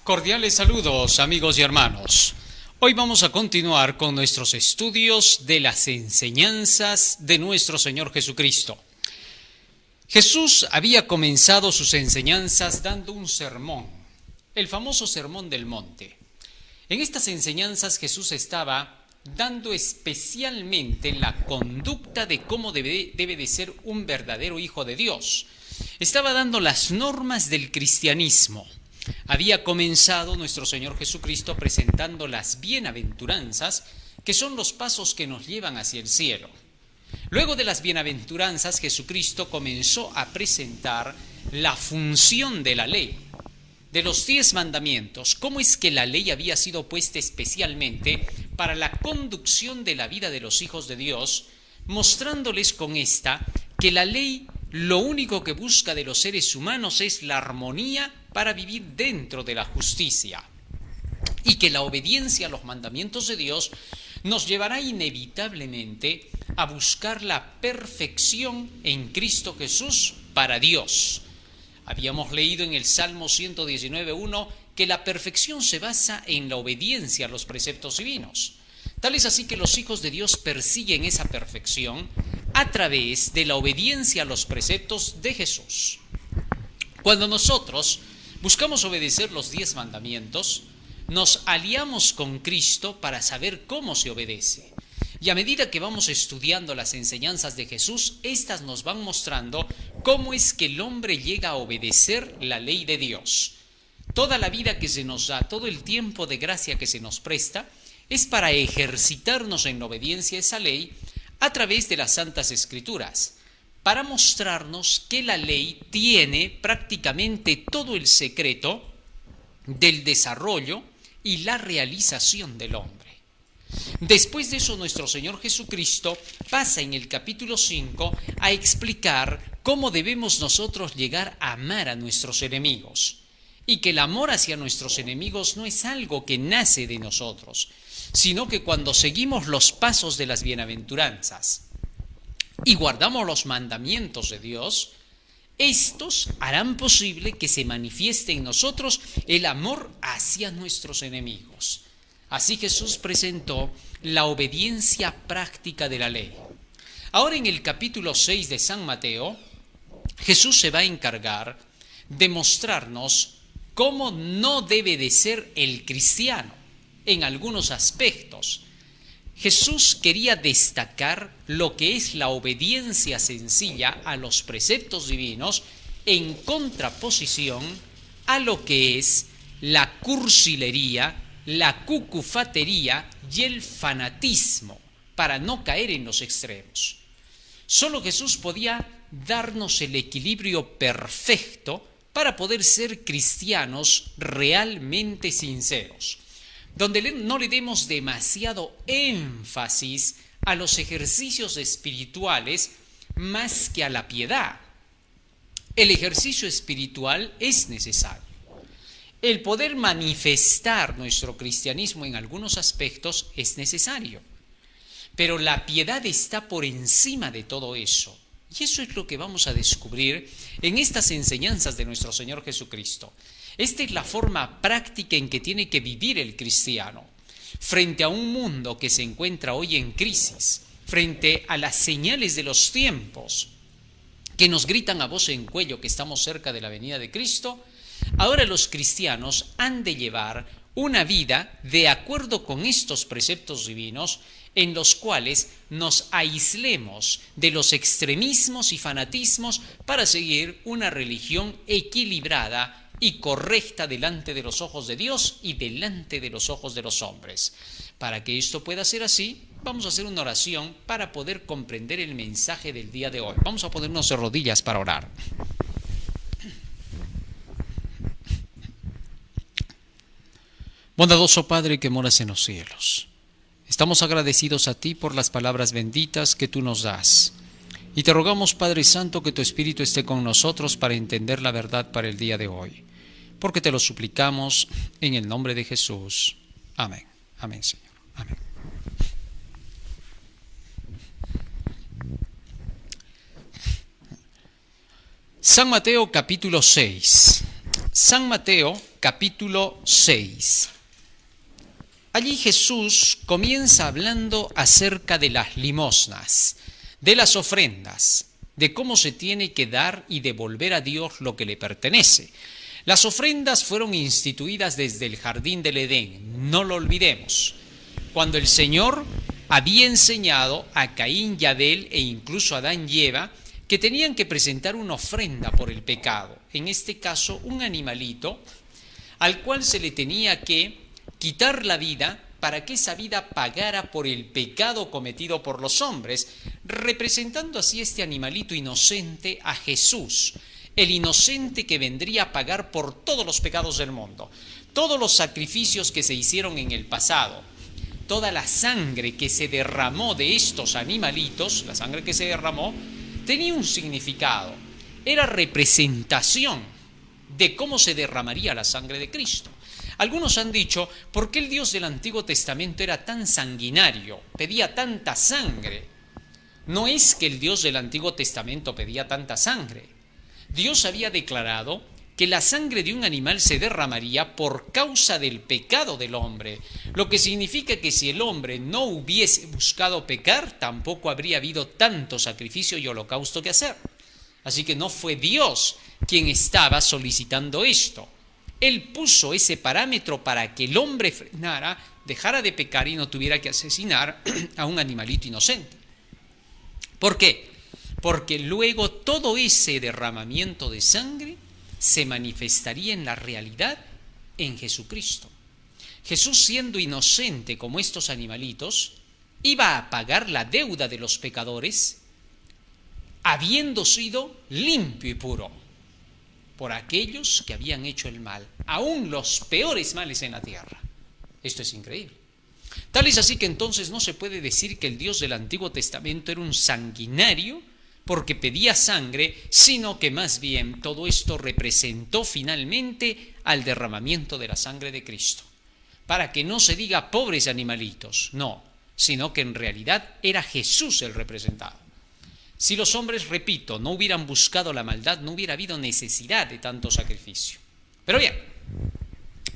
Cordiales saludos, amigos y hermanos. Hoy vamos a continuar con nuestros estudios de las enseñanzas de nuestro Señor Jesucristo. Jesús había comenzado sus enseñanzas dando un sermón, el famoso Sermón del Monte. En estas enseñanzas Jesús estaba dando especialmente la conducta de cómo debe de ser un verdadero hijo de Dios. Estaba dando las normas del cristianismo. Había comenzado nuestro Señor Jesucristo presentando las bienaventuranzas, que son los pasos que nos llevan hacia el cielo. Luego de las bienaventuranzas, Jesucristo comenzó a presentar la función de la ley, de los 10 mandamientos, cómo es que la ley había sido puesta especialmente para la conducción de la vida de los hijos de Dios, mostrándoles con esta que la ley lo único que busca de los seres humanos es la armonía para vivir dentro de la justicia, y que la obediencia a los mandamientos de Dios nos llevará inevitablemente a buscar la perfección en Cristo Jesús para Dios. Habíamos leído en el Salmo 119:1 que la perfección se basa en la obediencia a los preceptos divinos. Tal es así que los hijos de Dios persiguen esa perfección a través de la obediencia a los preceptos de Jesús. Cuando nosotros buscamos obedecer los 10 mandamientos, nos aliamos con Cristo para saber cómo se obedece. Y a medida que vamos estudiando las enseñanzas de Jesús, estas nos van mostrando cómo es que el hombre llega a obedecer la ley de Dios. Toda la vida que se nos da, todo el tiempo de gracia que se nos presta, es para ejercitarnos en la obediencia a esa ley a través de las Santas Escrituras, para mostrarnos que la ley tiene prácticamente todo el secreto del desarrollo y la realización del hombre. Después de eso, nuestro Señor Jesucristo pasa en el capítulo 5 a explicar cómo debemos nosotros llegar a amar a nuestros enemigos, y que el amor hacia nuestros enemigos no es algo que nace de nosotros, sino que cuando seguimos los pasos de las bienaventuranzas y guardamos los mandamientos de Dios, estos harán posible que se manifieste en nosotros el amor hacia nuestros enemigos. Así Jesús presentó la obediencia práctica de la ley. Ahora en el capítulo 6 de San Mateo, Jesús se va a encargar de mostrarnos cómo no debe de ser el cristiano en algunos aspectos. Jesús quería destacar lo que es la obediencia sencilla a los preceptos divinos en contraposición a lo que es la cursilería, la cucufatería y el fanatismo, para no caer en los extremos. Solo Jesús podía darnos el equilibrio perfecto para poder ser cristianos realmente sinceros, donde no le demos demasiado énfasis a los ejercicios espirituales más que a la piedad. El ejercicio espiritual es necesario. El poder manifestar nuestro cristianismo en algunos aspectos es necesario, pero la piedad está por encima de todo eso. Y eso es lo que vamos a descubrir en estas enseñanzas de nuestro Señor Jesucristo. Esta es la forma práctica en que tiene que vivir el cristiano frente a un mundo que se encuentra hoy en crisis, frente a las señales de los tiempos que nos gritan a voz en cuello que estamos cerca de la venida de Cristo. Ahora los cristianos han de llevar una vida de acuerdo con estos preceptos divinos, en los cuales nos aislemos de los extremismos y fanatismos para seguir una religión equilibrada y correcta delante de los ojos de Dios y delante de los ojos de los hombres. Para que esto pueda ser así, vamos a hacer una oración para poder comprender el mensaje del día de hoy. Vamos a ponernos de rodillas para orar. Bondadoso Padre que moras en los cielos, estamos agradecidos a ti por las palabras benditas que tú nos das. Y te rogamos, Padre Santo, que tu Espíritu esté con nosotros para entender la verdad para el día de hoy. Porque te lo suplicamos en el nombre de Jesús. Amén. Amén, Señor. Amén. San Mateo capítulo 6. San Mateo, capítulo 6. Allí Jesús comienza hablando acerca de las limosnas, de las ofrendas, de cómo se tiene que dar y devolver a Dios lo que le pertenece. Las ofrendas fueron instituidas desde el jardín del Edén, no lo olvidemos, cuando el Señor había enseñado a Caín y Abel e incluso a Adán y Eva que tenían que presentar una ofrenda por el pecado, en este caso un animalito al cual se le tenía que quitar la vida para que esa vida pagara por el pecado cometido por los hombres, representando así este animalito inocente a Jesús, el inocente que vendría a pagar por todos los pecados del mundo, todos los sacrificios que se hicieron en el pasado, toda la sangre que se derramó de estos animalitos, la sangre que se derramó, tenía un significado, era representación de cómo se derramaría la sangre de Cristo. Algunos han dicho, ¿por qué el Dios del Antiguo Testamento era tan sanguinario, pedía tanta sangre? No es que el Dios del Antiguo Testamento pedía tanta sangre. Dios había declarado que la sangre de un animal se derramaría por causa del pecado del hombre, lo que significa que si el hombre no hubiese buscado pecar, tampoco habría habido tanto sacrificio y holocausto que hacer. Así que no fue Dios quien estaba solicitando esto. Él puso ese parámetro para que el hombre frenara, dejara de pecar y no tuviera que asesinar a un animalito inocente. ¿Por qué? Porque luego todo ese derramamiento de sangre se manifestaría en la realidad en Jesucristo. Jesús, siendo inocente como estos animalitos, iba a pagar la deuda de los pecadores, habiendo sido limpio y puro por aquellos que habían hecho el mal, aún los peores males en la tierra. Esto es increíble. Tal es así que entonces no se puede decir que el Dios del Antiguo Testamento era un sanguinario porque pedía sangre, sino que más bien todo esto representó finalmente al derramamiento de la sangre de Cristo. Para que no se diga pobres animalitos, no, sino que en realidad era Jesús el representado. Si los hombres, repito, no hubieran buscado la maldad, no hubiera habido necesidad de tanto sacrificio. Pero bien,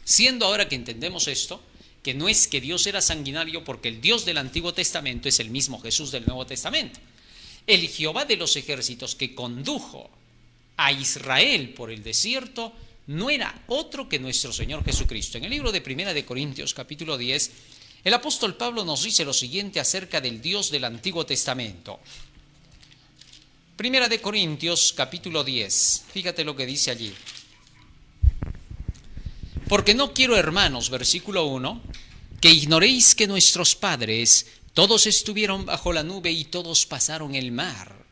siendo ahora que entendemos esto, que no es que Dios era sanguinario porque el Dios del Antiguo Testamento es el mismo Jesús del Nuevo Testamento. El Jehová de los ejércitos que condujo a Israel por el desierto no era otro que nuestro Señor Jesucristo. En el libro de Primera de Corintios, capítulo 10, el apóstol Pablo nos dice lo siguiente acerca del Dios del Antiguo Testamento. Primera de Corintios, capítulo 10. Fíjate lo que dice allí. Porque no quiero, hermanos, versículo 1, que ignoréis que nuestros padres todos estuvieron bajo la nube y todos pasaron el mar.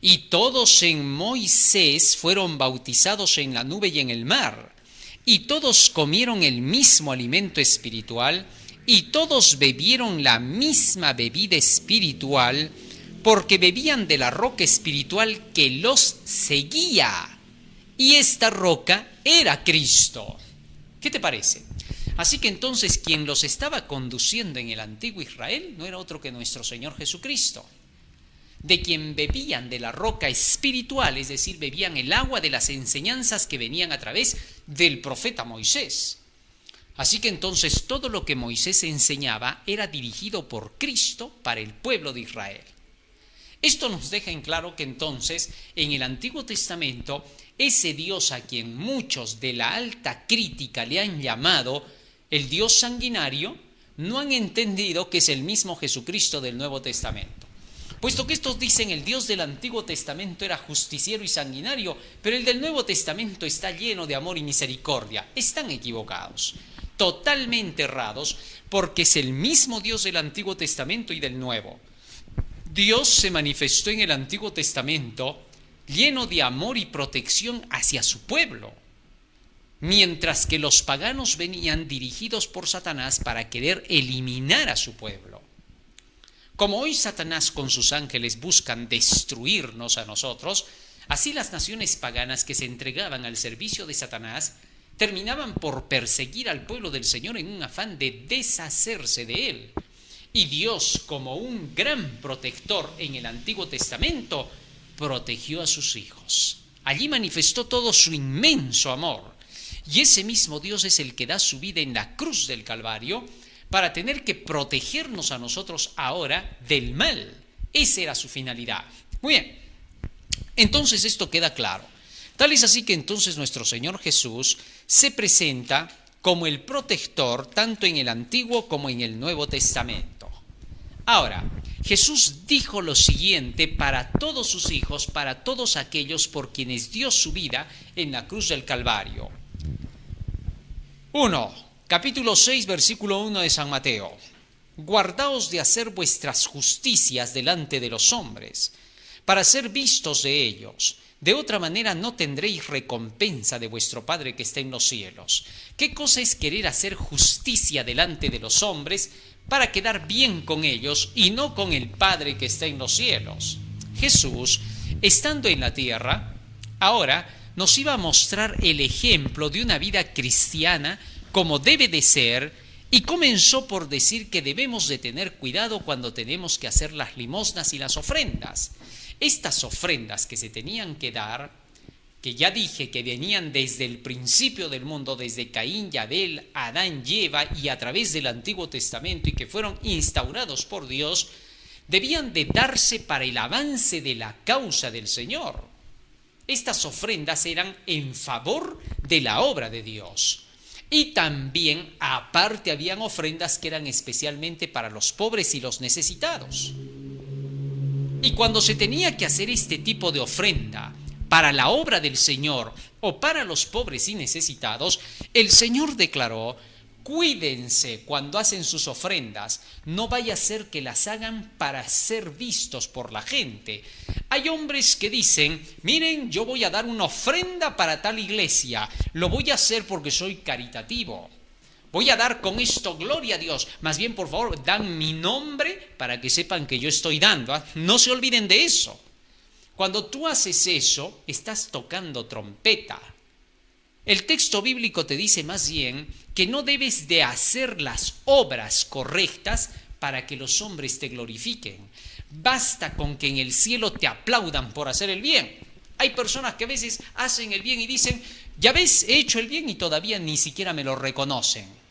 Y todos en Moisés fueron bautizados en la nube y en el mar. Y todos comieron el mismo alimento espiritual y todos bebieron la misma bebida espiritual, porque bebían de la roca espiritual que los seguía, y esta roca era Cristo. ¿Qué te parece? Así que entonces quien los estaba conduciendo en el antiguo Israel no era otro que nuestro Señor Jesucristo, de quien bebían de la roca espiritual, es decir, bebían el agua de las enseñanzas que venían a través del profeta Moisés. Así que entonces todo lo que Moisés enseñaba era dirigido por Cristo para el pueblo de Israel. Esto nos deja en claro que entonces en el Antiguo Testamento ese Dios a quien muchos de la alta crítica le han llamado el Dios sanguinario, no han entendido que es el mismo Jesucristo del Nuevo Testamento. Puesto que estos dicen el Dios del Antiguo Testamento era justiciero y sanguinario, pero el del Nuevo Testamento está lleno de amor y misericordia. Están equivocados, totalmente errados, porque es el mismo Dios del Antiguo Testamento y del Nuevo. Dios se manifestó en el Antiguo Testamento lleno de amor y protección hacia su pueblo, mientras que los paganos venían dirigidos por Satanás para querer eliminar a su pueblo. Como hoy Satanás con sus ángeles buscan destruirnos a nosotros, así las naciones paganas que se entregaban al servicio de Satanás terminaban por perseguir al pueblo del Señor en un afán de deshacerse de él. Y Dios, como un gran protector en el Antiguo Testamento, protegió a sus hijos. Allí manifestó todo su inmenso amor. Y ese mismo Dios es el que da su vida en la cruz del Calvario para tener que protegernos a nosotros ahora del mal. Esa era su finalidad. Muy bien, entonces esto queda claro. Tal es así que entonces nuestro Señor Jesús se presenta como el protector tanto en el Antiguo como en el Nuevo Testamento. Ahora, Jesús dijo lo siguiente para todos sus hijos, para todos aquellos por quienes dio su vida en la cruz del Calvario. 1. Capítulo 6, versículo 1 de San Mateo. Guardaos de hacer vuestras justicias delante de los hombres, para ser vistos de ellos. De otra manera no tendréis recompensa de vuestro Padre que está en los cielos. ¿Qué cosa es querer hacer justicia delante de los hombres para quedar bien con ellos y no con el Padre que está en los cielos? Jesús, estando en la tierra, ahora nos iba a mostrar el ejemplo de una vida cristiana como debe de ser, y comenzó por decir que debemos de tener cuidado cuando tenemos que hacer las limosnas y las ofrendas. Estas ofrendas que se tenían que dar, que ya dije que venían desde el principio del mundo, desde Caín y Abel, Adán y Eva, y a través del Antiguo Testamento, y que fueron instaurados por Dios, debían de darse para el avance de la causa del Señor. Estas ofrendas eran en favor de la obra de Dios. Y también, aparte, habían ofrendas que eran especialmente para los pobres y los necesitados. Y cuando se tenía que hacer este tipo de ofrenda para la obra del Señor o para los pobres y necesitados, el Señor declaró: cuídense cuando hacen sus ofrendas, no vaya a ser que las hagan para ser vistos por la gente. Hay hombres que dicen: miren, yo voy a dar una ofrenda para tal iglesia, lo voy a hacer porque soy caritativo. Voy a dar con esto gloria a Dios. Más bien, por favor, dan mi nombre para que sepan que yo estoy dando. ¿Eh? No se olviden de eso. Cuando tú haces eso, estás tocando trompeta. El texto bíblico te dice más bien que no debes de hacer las obras correctas para que los hombres te glorifiquen. Basta con que en el cielo te aplaudan por hacer el bien. Hay personas que a veces hacen el bien y dicen: ya ves, he hecho el bien y todavía ni siquiera me lo reconocen.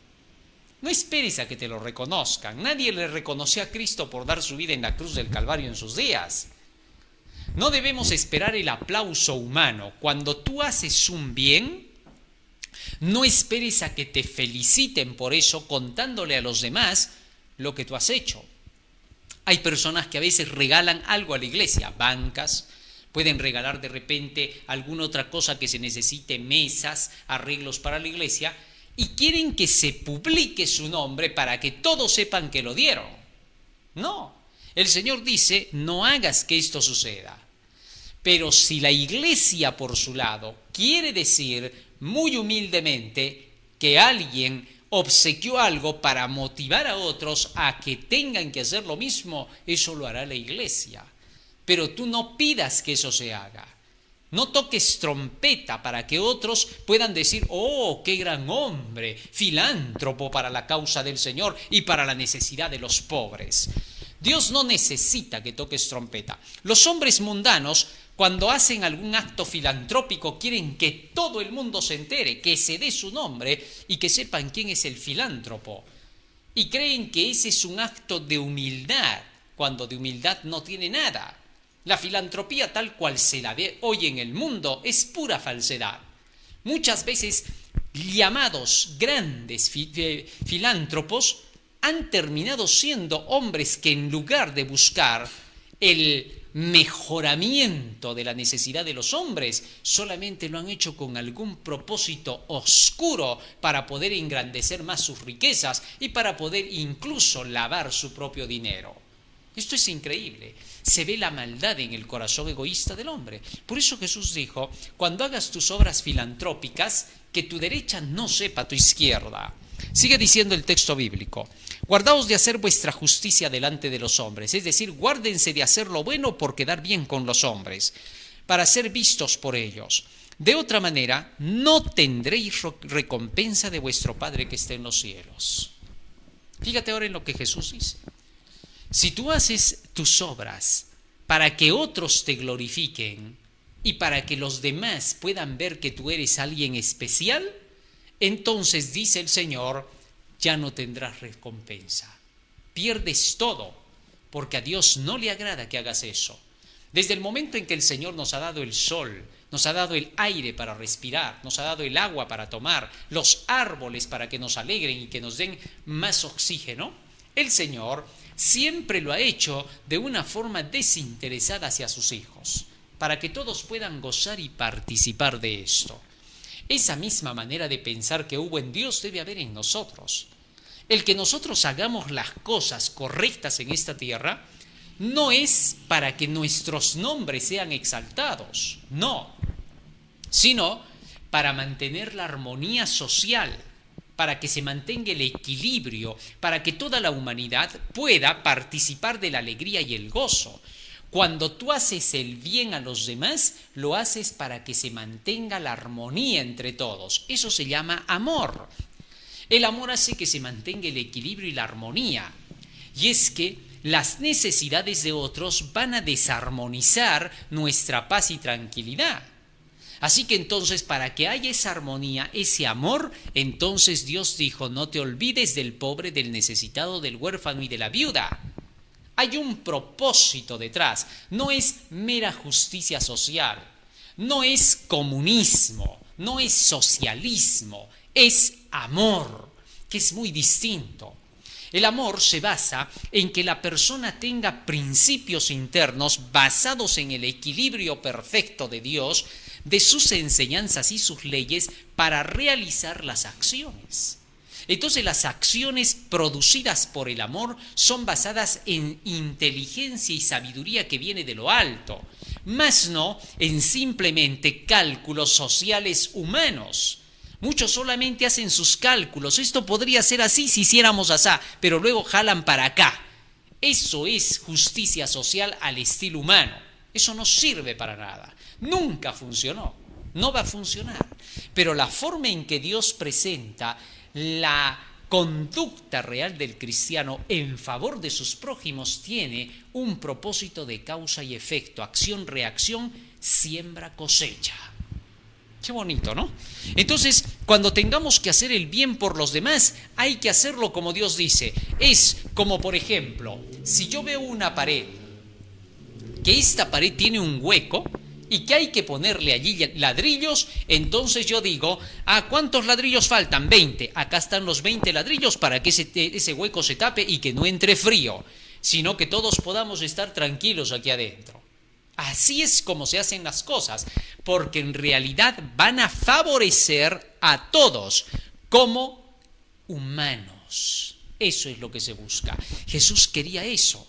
No esperes a que te lo reconozcan. Nadie le reconoció a Cristo por dar su vida en la cruz del Calvario en sus días. No debemos esperar el aplauso humano. Cuando tú haces un bien, no esperes a que te feliciten por eso contándole a los demás lo que tú has hecho. Hay personas que a veces regalan algo a la iglesia, bancas, pueden regalar de repente alguna otra cosa que se necesite, mesas, arreglos para la iglesia, y quieren que se publique su nombre para que todos sepan que lo dieron. No, el Señor dice: no hagas que esto suceda. Pero si la iglesia por su lado quiere decir muy humildemente que alguien obsequió algo para motivar a otros a que tengan que hacer lo mismo, eso lo hará la iglesia. Pero tú no pidas que eso se haga. No toques trompeta para que otros puedan decir: oh, qué gran hombre, filántropo para la causa del Señor y para la necesidad de los pobres. Dios no necesita que toques trompeta. Los hombres mundanos, cuando hacen algún acto filantrópico, quieren que todo el mundo se entere, que se dé su nombre y que sepan quién es el filántropo. Y creen que ese es un acto de humildad, cuando de humildad no tiene nada. La filantropía tal cual se la ve hoy en el mundo es pura falsedad. Muchas veces llamados grandes filántropos han terminado siendo hombres que en lugar de buscar el mejoramiento de la necesidad de los hombres, solamente lo han hecho con algún propósito oscuro para poder engrandecer más sus riquezas y para poder incluso lavar su propio dinero. Esto es increíble. Se ve la maldad en el corazón egoísta del hombre. Por eso Jesús dijo: cuando hagas tus obras filantrópicas, que tu derecha no sepa tu izquierda. Sigue diciendo el texto bíblico: guardaos de hacer vuestra justicia delante de los hombres, es decir, guárdense de hacer lo bueno por quedar bien con los hombres, para ser vistos por ellos. De otra manera, no tendréis recompensa de vuestro Padre que está en los cielos. Fíjate ahora en lo que Jesús dice. Si tú haces tus obras para que otros te glorifiquen y para que los demás puedan ver que tú eres alguien especial, entonces dice el Señor, ya no tendrás recompensa. Pierdes todo, porque a Dios no le agrada que hagas eso. Desde el momento en que el Señor nos ha dado el sol, nos ha dado el aire para respirar, nos ha dado el agua para tomar, los árboles para que nos alegren y que nos den más oxígeno, el Señor siempre lo ha hecho de una forma desinteresada hacia sus hijos, para que todos puedan gozar y participar de esto. Esa misma manera de pensar que hubo en Dios debe haber en nosotros. El que nosotros hagamos las cosas correctas en esta tierra no es para que nuestros nombres sean exaltados, no, sino para mantener la armonía social, para que se mantenga el equilibrio, para que toda la humanidad pueda participar de la alegría y el gozo. Cuando tú haces el bien a los demás, lo haces para que se mantenga la armonía entre todos. Eso se llama amor. El amor hace que se mantenga el equilibrio y la armonía. Y es que las necesidades de otros van a desarmonizar nuestra paz y tranquilidad. Así que entonces, para que haya esa armonía, ese amor, entonces Dios dijo, no te olvides del pobre, del necesitado, del huérfano y de la viuda. Hay un propósito detrás, no es mera justicia social, no es comunismo, no es socialismo, es amor, que es muy distinto. El amor se basa en que la persona tenga principios internos basados en el equilibrio perfecto de Dios, de sus enseñanzas y sus leyes para realizar las acciones. Entonces las acciones producidas por el amor son basadas en inteligencia y sabiduría que viene de lo alto, más no en simplemente cálculos sociales humanos. Muchos solamente hacen sus cálculos, esto podría ser así si hiciéramos así, pero luego jalan para acá. Eso es justicia social al estilo humano, eso no sirve para nada, nunca funcionó, no va a funcionar. Pero la forma en que Dios presenta la conducta real del cristiano en favor de sus prójimos tiene un propósito de causa y efecto, acción-reacción, siembra-cosecha. Qué bonito, ¿no? Entonces, cuando tengamos que hacer el bien por los demás, hay que hacerlo como Dios dice. Es como, por ejemplo, si yo veo una pared, que esta pared tiene un hueco y que hay que ponerle allí ladrillos, entonces yo digo, ¿cuántos ladrillos faltan? 20. Acá están los 20 ladrillos para que ese hueco se tape y que no entre frío, sino que todos podamos estar tranquilos aquí adentro. Así es como se hacen las cosas, porque en realidad van a favorecer a todos como humanos. Eso es lo que se busca. Jesús quería eso.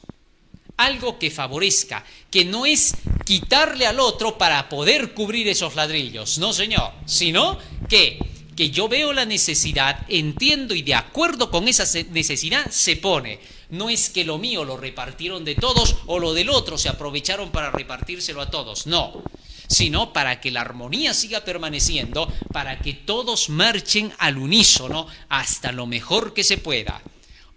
Algo que favorezca, que no es quitarle al otro para poder cubrir esos ladrillos, no señor, sino que yo veo la necesidad, entiendo y de acuerdo con esa necesidad se pone. No es que lo mío lo repartieron de todos o lo del otro se aprovecharon para repartírselo a todos, no, sino para que la armonía siga permaneciendo, para que todos marchen al unísono hasta lo mejor que se pueda.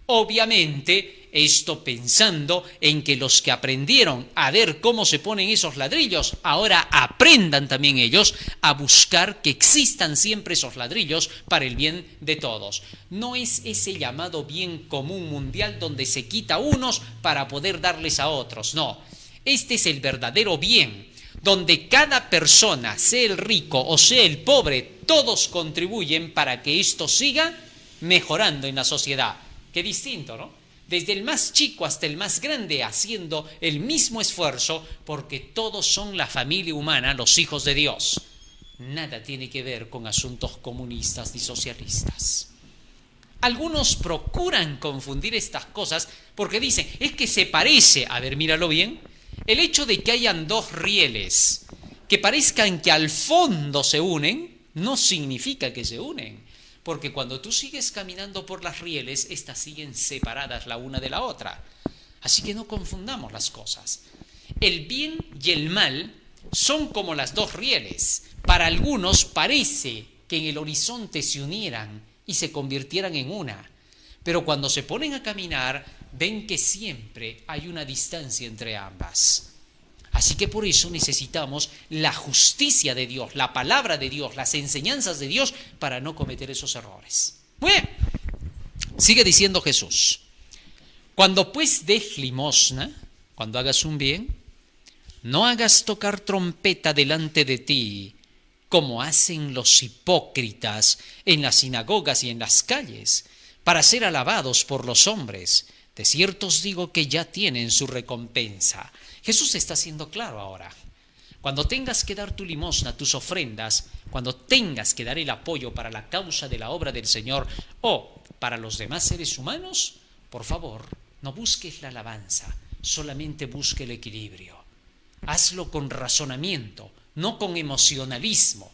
Obviamente, esto pensando en que los que aprendieron a ver cómo se ponen esos ladrillos, ahora aprendan también ellos a buscar que existan siempre esos ladrillos para el bien de todos. No es ese llamado bien común mundial donde se quita a unos para poder darles a otros, no. Este es el verdadero bien, donde cada persona, sea el rico o sea el pobre, todos contribuyen para que esto siga mejorando en la sociedad. Qué distinto, ¿no? Desde el más chico hasta el más grande haciendo el mismo esfuerzo porque todos son la familia humana, los hijos de Dios. Nada tiene que ver con asuntos comunistas ni socialistas. Algunos procuran confundir estas cosas porque dicen, es que se parece, a ver, míralo bien, el hecho de que hayan dos rieles que parezcan que al fondo se unen, no significa que se unen. Porque cuando tú sigues caminando por las rieles, estas siguen separadas la una de la otra. Así que no confundamos las cosas. El bien y el mal son como las dos rieles. Para algunos parece que en el horizonte se unieran y se convirtieran en una. Pero cuando se ponen a caminar, ven que siempre hay una distancia entre ambas. Así que por eso necesitamos la justicia de Dios, la palabra de Dios, las enseñanzas de Dios para no cometer esos errores. Muy bien, sigue diciendo Jesús. Cuando pues des limosna, cuando hagas un bien, no hagas tocar trompeta delante de ti, como hacen los hipócritas en las sinagogas y en las calles, para ser alabados por los hombres. De cierto os digo que ya tienen su recompensa. Jesús está siendo claro ahora. Cuando tengas que dar tu limosna, tus ofrendas, cuando tengas que dar el apoyo para la causa de la obra del Señor o para los demás seres humanos, por favor, no busques la alabanza, solamente busque el equilibrio. Hazlo con razonamiento, no con emocionalismo,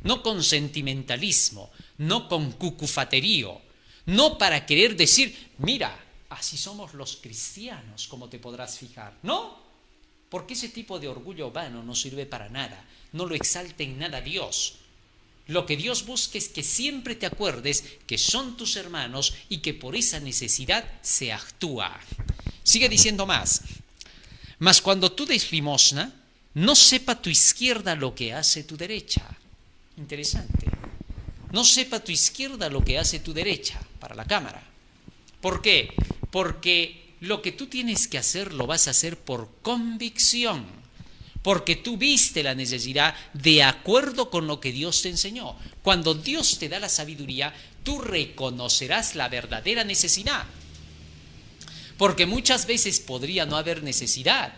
no con sentimentalismo, no con cucufaterío, no para querer decir, mira, así somos los cristianos, como te podrás fijar. No, porque ese tipo de orgullo vano no sirve para nada, no lo exalta en nada a Dios. Lo que Dios busca es que siempre te acuerdes que son tus hermanos y que por esa necesidad se actúa. Sigue diciendo más. Mas cuando tú des limosna, no sepa tu izquierda lo que hace tu derecha. Interesante. No sepa tu izquierda lo que hace tu derecha, para la cámara. ¿Por qué? Porque lo que tú tienes que hacer lo vas a hacer por convicción, porque tú viste la necesidad de acuerdo con lo que Dios te enseñó. Cuando Dios te da la sabiduría, tú reconocerás la verdadera necesidad. Porque muchas veces podría no haber necesidad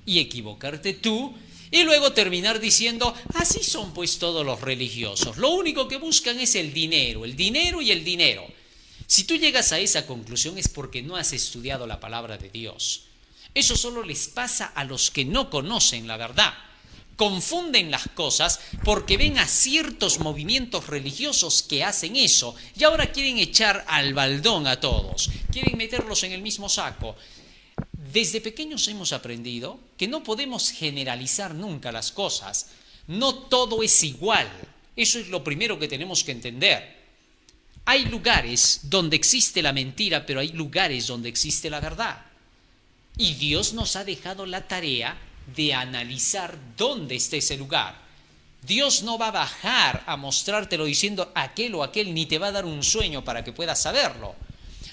y equivocarte tú y luego terminar diciendo, así son pues todos los religiosos. Lo único que buscan es el dinero y el dinero. Si tú llegas a esa conclusión es porque no has estudiado la palabra de Dios. Eso solo les pasa a los que no conocen la verdad. Confunden las cosas porque ven a ciertos movimientos religiosos que hacen eso y ahora quieren echar al baldón a todos, quieren meterlos en el mismo saco. Desde pequeños hemos aprendido que no podemos generalizar nunca las cosas. No todo es igual. Eso es lo primero que tenemos que entender. Hay lugares donde existe la mentira, pero hay lugares donde existe la verdad. Y Dios nos ha dejado la tarea de analizar dónde está ese lugar. Dios no va a bajar a mostrártelo diciendo aquel o aquel, ni te va a dar un sueño para que puedas saberlo.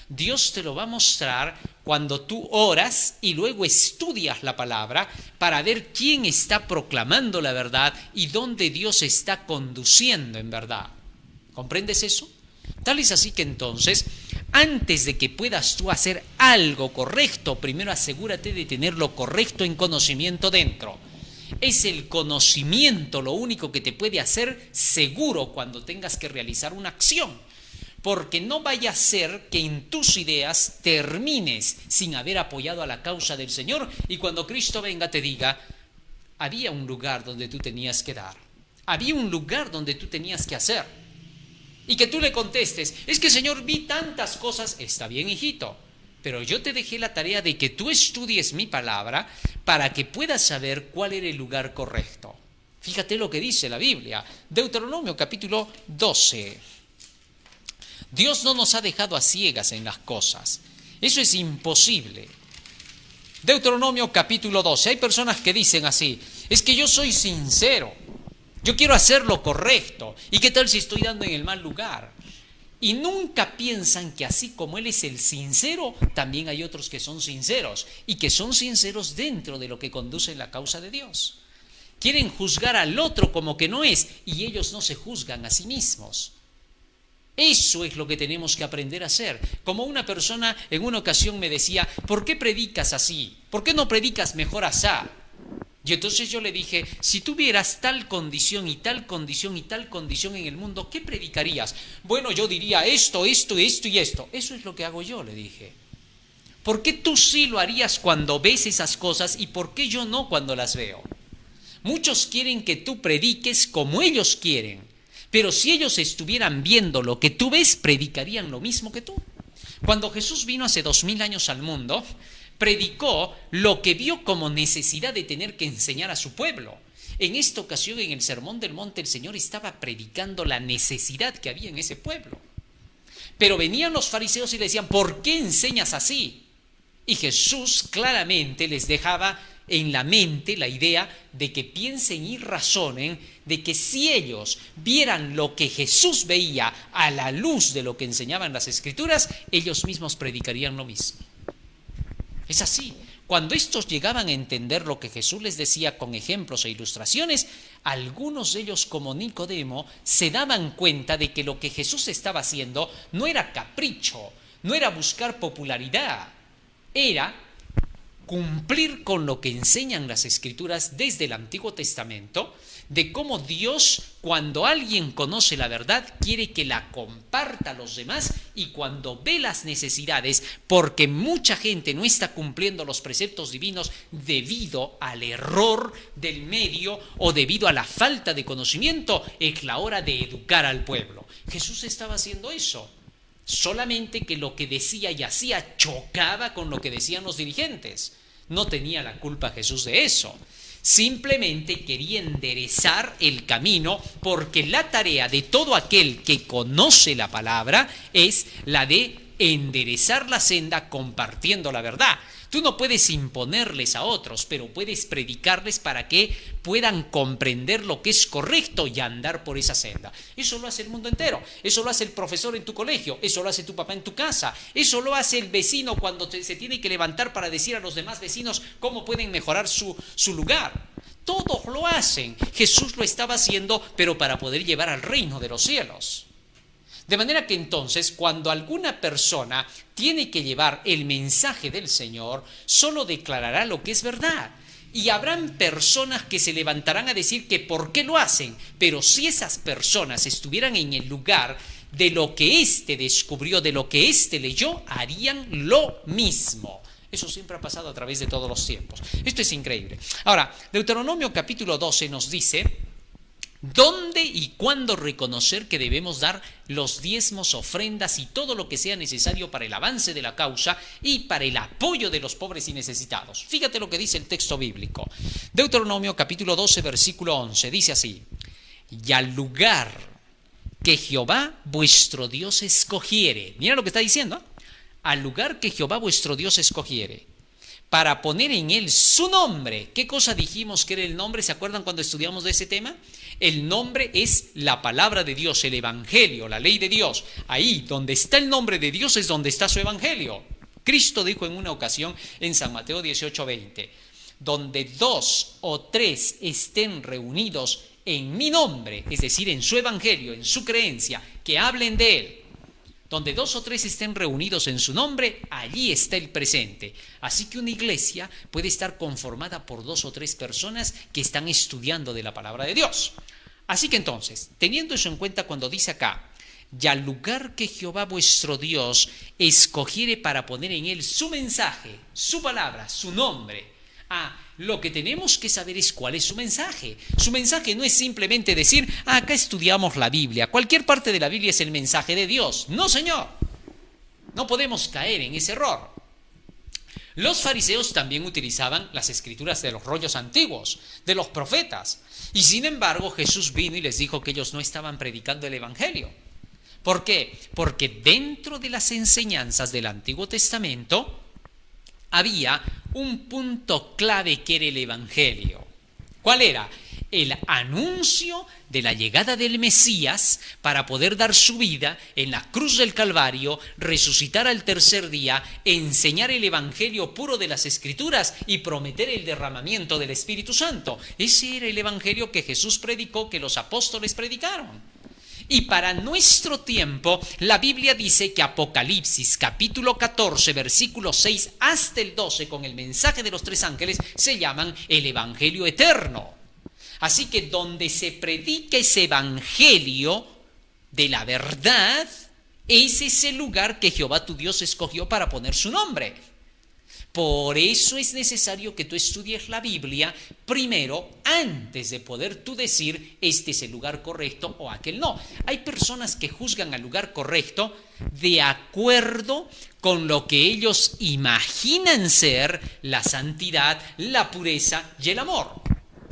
Dios te lo va a mostrar cuando tú oras y luego estudias la palabra para ver quién está proclamando la verdad y dónde Dios está conduciendo en verdad. ¿Comprendes eso? Tal es así que entonces, antes de que puedas tú hacer algo correcto, primero asegúrate de tener lo correcto en conocimiento dentro. Es el conocimiento lo único que te puede hacer seguro cuando tengas que realizar una acción. Porque no vaya a ser que en tus ideas termines sin haber apoyado a la causa del Señor y cuando Cristo venga te diga, había un lugar donde tú tenías que dar, había un lugar donde tú tenías que hacer. Y que tú le contestes, es que Señor, vi tantas cosas. Está bien, hijito, pero yo te dejé la tarea de que tú estudies mi palabra para que puedas saber cuál era el lugar correcto. Fíjate lo que dice la Biblia, Deuteronomio capítulo 12. Dios no nos ha dejado a ciegas en las cosas. Eso es imposible. Deuteronomio capítulo 12. Hay personas que dicen así, es que yo soy sincero. Yo quiero hacer lo correcto. ¿Y qué tal si estoy dando en el mal lugar? Y nunca piensan que así como Él es el sincero, también hay otros que son sinceros. Y que son sinceros dentro de lo que conduce en la causa de Dios. Quieren juzgar al otro como que no es. Y ellos no se juzgan a sí mismos. Eso es lo que tenemos que aprender a hacer. Como una persona en una ocasión me decía, ¿por qué predicas así? ¿Por qué no predicas mejor asá? Y entonces yo le dije, si tuvieras tal condición y tal condición y tal condición en el mundo, ¿qué predicarías? Bueno, yo diría esto, esto, esto y esto. Eso es lo que hago yo, le dije. ¿Por qué tú sí lo harías cuando ves esas cosas y por qué yo no cuando las veo? Muchos quieren que tú prediques como ellos quieren, pero si ellos estuvieran viendo lo que tú ves, predicarían lo mismo que tú. Cuando Jesús vino hace 2000 años al mundo, predicó lo que vio como necesidad de tener que enseñar a su pueblo. En esta ocasión, en el Sermón del Monte, el Señor estaba predicando la necesidad que había en ese pueblo. Pero venían los fariseos y le decían, ¿por qué enseñas así? Y Jesús claramente les dejaba en la mente la idea de que piensen y razonen de que si ellos vieran lo que Jesús veía a la luz de lo que enseñaban las Escrituras, ellos mismos predicarían lo mismo. Es así. Cuando estos llegaban a entender lo que Jesús les decía con ejemplos e ilustraciones, algunos de ellos, como Nicodemo, se daban cuenta de que lo que Jesús estaba haciendo no era capricho, no era buscar popularidad, era cumplir con lo que enseñan las Escrituras desde el Antiguo Testamento, de cómo Dios, cuando alguien conoce la verdad, quiere que la comparta a los demás, y cuando ve las necesidades, porque mucha gente no está cumpliendo los preceptos divinos debido al error del medio o debido a la falta de conocimiento, es la hora de educar al pueblo. Jesús estaba haciendo eso, solamente que lo que decía y hacía chocaba con lo que decían los dirigentes. No tenía la culpa Jesús de eso. Simplemente quería enderezar el camino, porque la tarea de todo aquel que conoce la palabra es la de enderezar la senda compartiendo la verdad. Tú no puedes imponerles a otros, pero puedes predicarles para que puedan comprender lo que es correcto y andar por esa senda. Eso lo hace el mundo entero. Eso lo hace el profesor en tu colegio. Eso lo hace tu papá en tu casa. Eso lo hace el vecino cuando se tiene que levantar para decir a los demás vecinos cómo pueden mejorar su lugar. Todos lo hacen. Jesús lo estaba haciendo, pero para poder llevar al reino de los cielos. De manera que entonces, cuando alguna persona tiene que llevar el mensaje del Señor, solo declarará lo que es verdad. Y habrán personas que se levantarán a decir que por qué lo hacen, pero si esas personas estuvieran en el lugar de lo que éste descubrió, de lo que éste leyó, harían lo mismo. Eso siempre ha pasado a través de todos los tiempos. Esto es increíble. Ahora, Deuteronomio capítulo 12 nos dice dónde y cuándo reconocer que debemos dar los diezmos, ofrendas y todo lo que sea necesario para el avance de la causa y para el apoyo de los pobres y necesitados. Fíjate lo que dice el texto bíblico. Deuteronomio capítulo 12, versículo 11, dice así: y al lugar que Jehová vuestro Dios escogiere. Mira lo que está diciendo, ¿eh? Al lugar que Jehová vuestro Dios escogiere, para poner en él su nombre. ¿Qué cosa dijimos que era el nombre? ¿Se acuerdan cuando estudiamos de ese tema? El nombre es la palabra de Dios, el evangelio, la ley de Dios. Ahí donde está el nombre de Dios es donde está su evangelio. Cristo dijo en una ocasión en San Mateo 18:20, donde 2 o 3 estén reunidos en mi nombre, es decir, en su evangelio, en su creencia, que hablen de él. Donde 2 o 3 estén reunidos en su nombre, allí está el presente. Así que una iglesia puede estar conformada por 2 o 3 personas que están estudiando de la palabra de Dios. Así que entonces, teniendo eso en cuenta, cuando dice acá, y al lugar que Jehová vuestro Dios escogiere para poner en él su mensaje, su palabra, su nombre, lo que tenemos que saber es cuál es su mensaje. Su mensaje no es simplemente decir, acá estudiamos la Biblia, cualquier parte de la Biblia es el mensaje de Dios. No, señor, no podemos caer en ese error. Los fariseos también utilizaban las escrituras de los rollos antiguos, de los profetas, y sin embargo Jesús vino y les dijo que ellos no estaban predicando el evangelio. ¿Por qué? Porque dentro de las enseñanzas del Antiguo Testamento había un punto clave que era el evangelio. ¿Cuál era? El anuncio de la llegada del Mesías para poder dar su vida en la cruz del Calvario, resucitar al tercer día, enseñar el evangelio puro de las Escrituras y prometer el derramamiento del Espíritu Santo. Ese era el evangelio que Jesús predicó, que los apóstoles predicaron. Y para nuestro tiempo, la Biblia dice que Apocalipsis capítulo 14, versículo 6 hasta el 12, con el mensaje de los 3 ángeles, se llaman el evangelio eterno. Así que donde se predica ese evangelio de la verdad, ese es el lugar que Jehová tu Dios escogió para poner su nombre. Por eso es necesario que tú estudies la Biblia primero, antes de poder tú decir este es el lugar correcto o aquel no. Hay personas que juzgan al lugar correcto de acuerdo con lo que ellos imaginan ser la santidad, la pureza y el amor.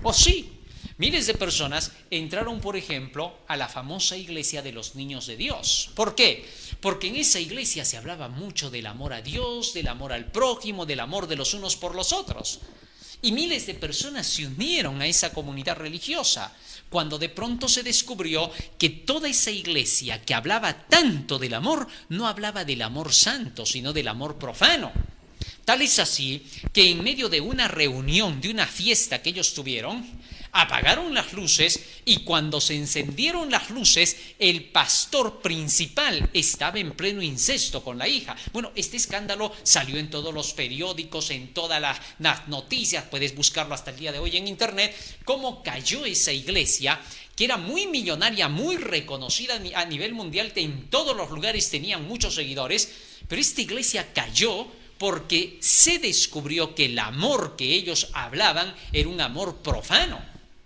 ¿O sí? Miles de personas entraron, por ejemplo, a la famosa iglesia de los niños de Dios. ¿Por qué? Porque en esa iglesia se hablaba mucho del amor a Dios, del amor al prójimo, del amor de los unos por los otros. Y miles de personas se unieron a esa comunidad religiosa, cuando de pronto se descubrió que toda esa iglesia que hablaba tanto del amor, no hablaba del amor santo, sino del amor profano. Tal es así que en medio de una reunión, de una fiesta que ellos tuvieron, apagaron las luces y cuando se encendieron las luces, el pastor principal estaba en pleno incesto con la hija. Bueno, este escándalo salió en todos los periódicos, en todas las noticias, puedes buscarlo hasta el día de hoy en internet, cómo cayó esa iglesia que era muy millonaria, muy reconocida a nivel mundial, que en todos los lugares tenían muchos seguidores, pero esta iglesia cayó porque se descubrió que el amor que ellos hablaban era un amor profano,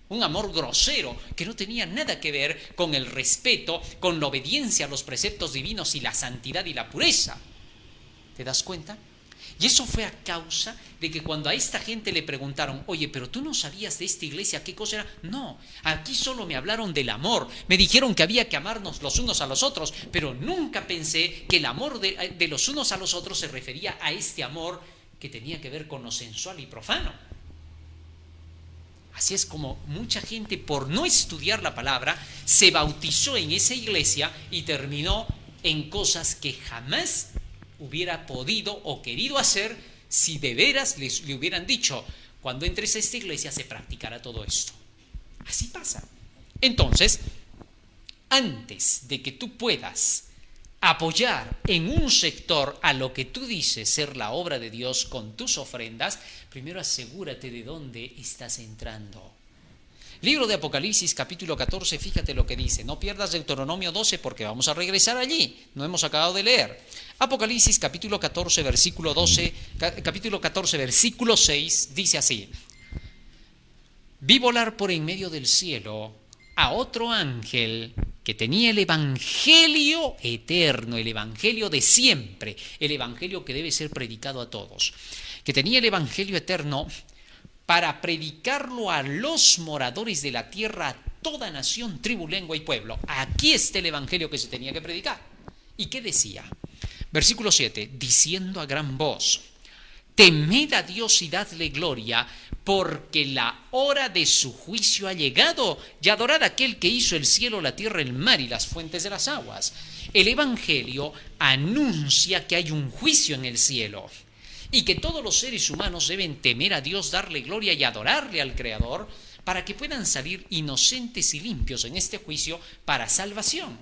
un amor grosero, que no tenía nada que ver con el respeto, con la obediencia a los preceptos divinos y la santidad y la pureza. ¿Te das cuenta? Y eso fue a causa de que cuando a esta gente le preguntaron, oye, pero tú no sabías de esta iglesia, ¿qué cosa era? No, aquí solo me hablaron del amor, me dijeron que había que amarnos los unos a los otros, pero nunca pensé que el amor de los unos a los otros se refería a este amor que tenía que ver con lo sensual y profano. Así es como mucha gente, por no estudiar la palabra, se bautizó en esa iglesia y terminó en cosas que jamás hubiera podido o querido hacer si de veras le hubieran dicho, cuando entres a esta iglesia se practicará todo esto. Así pasa. Entonces, antes de que tú puedas apoyar en un sector a lo que tú dices ser la obra de Dios con tus ofrendas, primero asegúrate de dónde estás entrando. Libro de Apocalipsis, capítulo 14, fíjate lo que dice. No pierdas Deuteronomio 12 porque vamos a regresar allí. No hemos acabado de leer. Apocalipsis, capítulo 14, versículo 12, capítulo 14, versículo 6, dice así. Vi volar por en medio del cielo a otro ángel que tenía el evangelio eterno, el evangelio de siempre, el evangelio que debe ser predicado a todos, que tenía el evangelio eterno para predicarlo a los moradores de la tierra, a toda nación, tribu, lengua y pueblo. Aquí está el evangelio que se tenía que predicar. ¿Y qué decía? Versículo 7, diciendo a gran voz, temed a Dios y dadle gloria, porque la hora de su juicio ha llegado, y adorad a aquel que hizo el cielo, la tierra, el mar y las fuentes de las aguas. El evangelio anuncia que hay un juicio en el cielo y que todos los seres humanos deben temer a Dios, darle gloria y adorarle al Creador para que puedan salir inocentes y limpios en este juicio para salvación.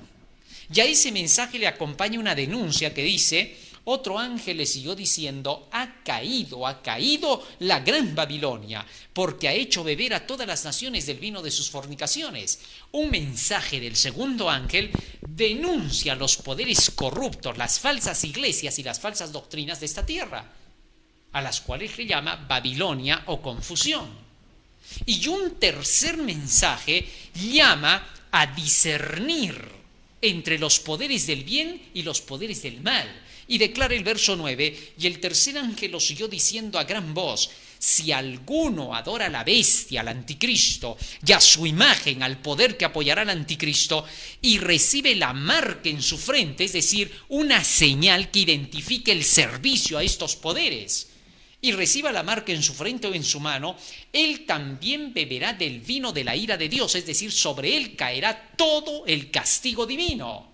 Y a ese mensaje le acompaña una denuncia que dice, otro ángel le siguió diciendo, ha caído la gran Babilonia, porque ha hecho beber a todas las naciones del vino de sus fornicaciones. Un mensaje del segundo ángel denuncia los poderes corruptos, las falsas iglesias y las falsas doctrinas de esta tierra, a las cuales le llama Babilonia o confusión. Y un tercer mensaje llama a discernir entre los poderes del bien y los poderes del mal. Y declara el verso 9, y el tercer ángel lo siguió diciendo a gran voz, si alguno adora a la bestia, al anticristo, y a su imagen, al poder que apoyará al anticristo, y recibe la marca en su frente, es decir, una señal que identifique el servicio a estos poderes, y reciba la marca en su frente o en su mano, él también beberá del vino de la ira de Dios, es decir, sobre él caerá todo el castigo divino.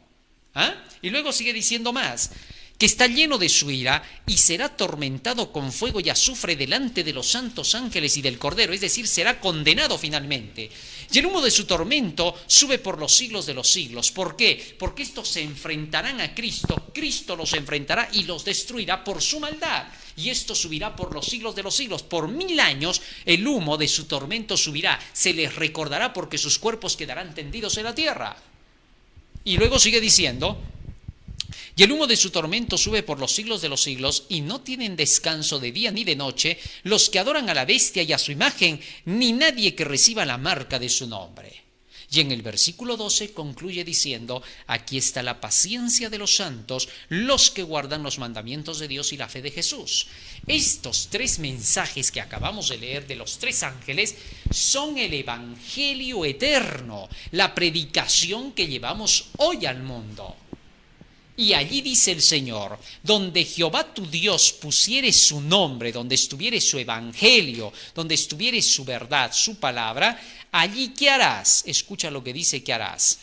Y luego sigue diciendo más, que está lleno de su ira y será atormentado con fuego y azufre delante de los santos ángeles y del Cordero, es decir, será condenado finalmente. Y el humo de su tormento sube por los siglos de los siglos. ¿Por qué? Porque estos se enfrentarán a Cristo, Cristo los enfrentará y los destruirá por su maldad. Y esto subirá por los siglos de los siglos. Por 1000 años el humo de su tormento subirá. Se les recordará porque sus cuerpos quedarán tendidos en la tierra. Y luego sigue diciendo, y el humo de su tormento sube por los siglos de los siglos, y no tienen descanso de día ni de noche los que adoran a la bestia y a su imagen, ni nadie que reciba la marca de su nombre. Y en el versículo 12 concluye diciendo, aquí está la paciencia de los santos, los que guardan los mandamientos de Dios y la fe de Jesús. Estos 3 mensajes que acabamos de leer de los 3 ángeles son el evangelio eterno, la predicación que llevamos hoy al mundo. Y allí dice el Señor, donde Jehová tu Dios pusiere su nombre, donde estuviere su evangelio, donde estuviere su verdad, su palabra, allí ¿qué harás? Escucha lo que dice que harás.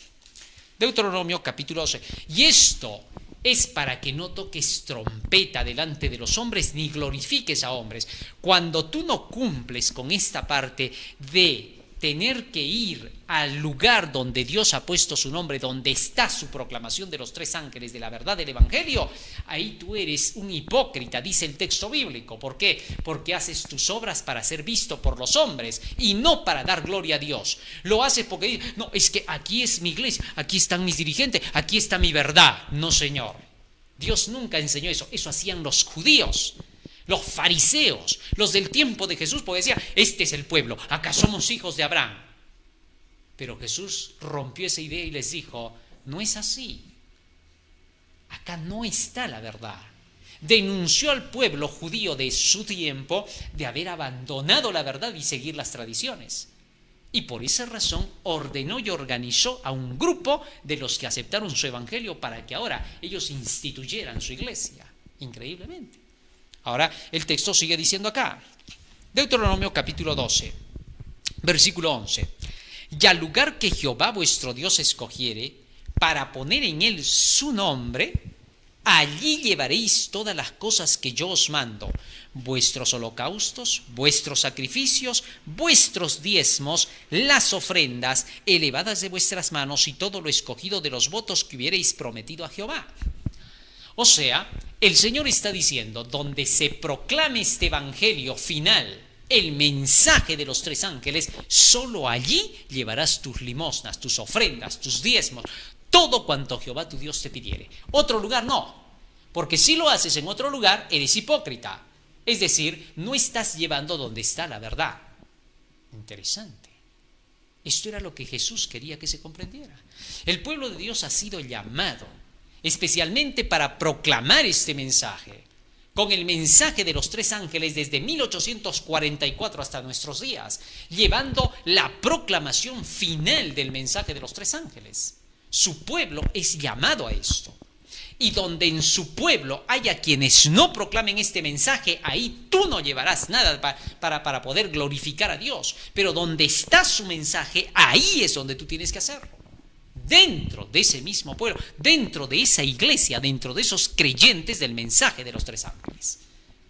Deuteronomio capítulo 12. Y esto es para que no toques trompeta delante de los hombres ni glorifiques a hombres. Cuando tú no cumples con esta parte de tener que ir al lugar donde Dios ha puesto su nombre, donde está su proclamación de los 3 ángeles de la verdad del Evangelio, ahí tú eres un hipócrita, dice el texto bíblico. ¿Por qué? Porque haces tus obras para ser visto por los hombres y no para dar gloria a Dios. Lo haces porque, no, es que aquí es mi iglesia, aquí están mis dirigentes, aquí está mi verdad. No, Señor. Dios nunca enseñó eso. Eso hacían los judíos. Los fariseos, los del tiempo de Jesús, porque decía, este es el pueblo, acá somos hijos de Abraham. Pero Jesús rompió esa idea y les dijo, no es así. Acá no está la verdad. Denunció al pueblo judío de su tiempo de haber abandonado la verdad y seguir las tradiciones. Y por esa razón ordenó y organizó a un grupo de los que aceptaron su evangelio para que ahora ellos instituyeran su iglesia. Increíblemente. Ahora el texto sigue diciendo acá, Deuteronomio capítulo 12, versículo 11. Y al lugar que Jehová vuestro Dios escogiere para poner en él su nombre, allí llevaréis todas las cosas que yo os mando, vuestros holocaustos, vuestros sacrificios, vuestros diezmos, las ofrendas elevadas de vuestras manos y todo lo escogido de los votos que hubierais prometido a Jehová. O sea, el Señor está diciendo, donde se proclame este evangelio final, el mensaje de los 3 ángeles, solo allí llevarás tus limosnas, tus ofrendas, tus diezmos, todo cuanto Jehová tu Dios te pidiere. Otro lugar no, porque si lo haces en otro lugar, eres hipócrita. Es decir, no estás llevando donde está la verdad. Interesante. Esto era lo que Jesús quería que se comprendiera. El pueblo de Dios ha sido llamado especialmente para proclamar este mensaje, con el mensaje de los 3 ángeles desde 1844 hasta nuestros días, llevando la proclamación final del mensaje de los 3 ángeles. Su pueblo es llamado a esto. Y donde en su pueblo haya quienes no proclamen este mensaje, ahí tú no llevarás nada para poder glorificar a Dios. Pero donde está su mensaje, ahí es donde tú tienes que hacerlo. Dentro de ese mismo pueblo, dentro de esa iglesia, dentro de esos creyentes del mensaje de los 3 ángeles.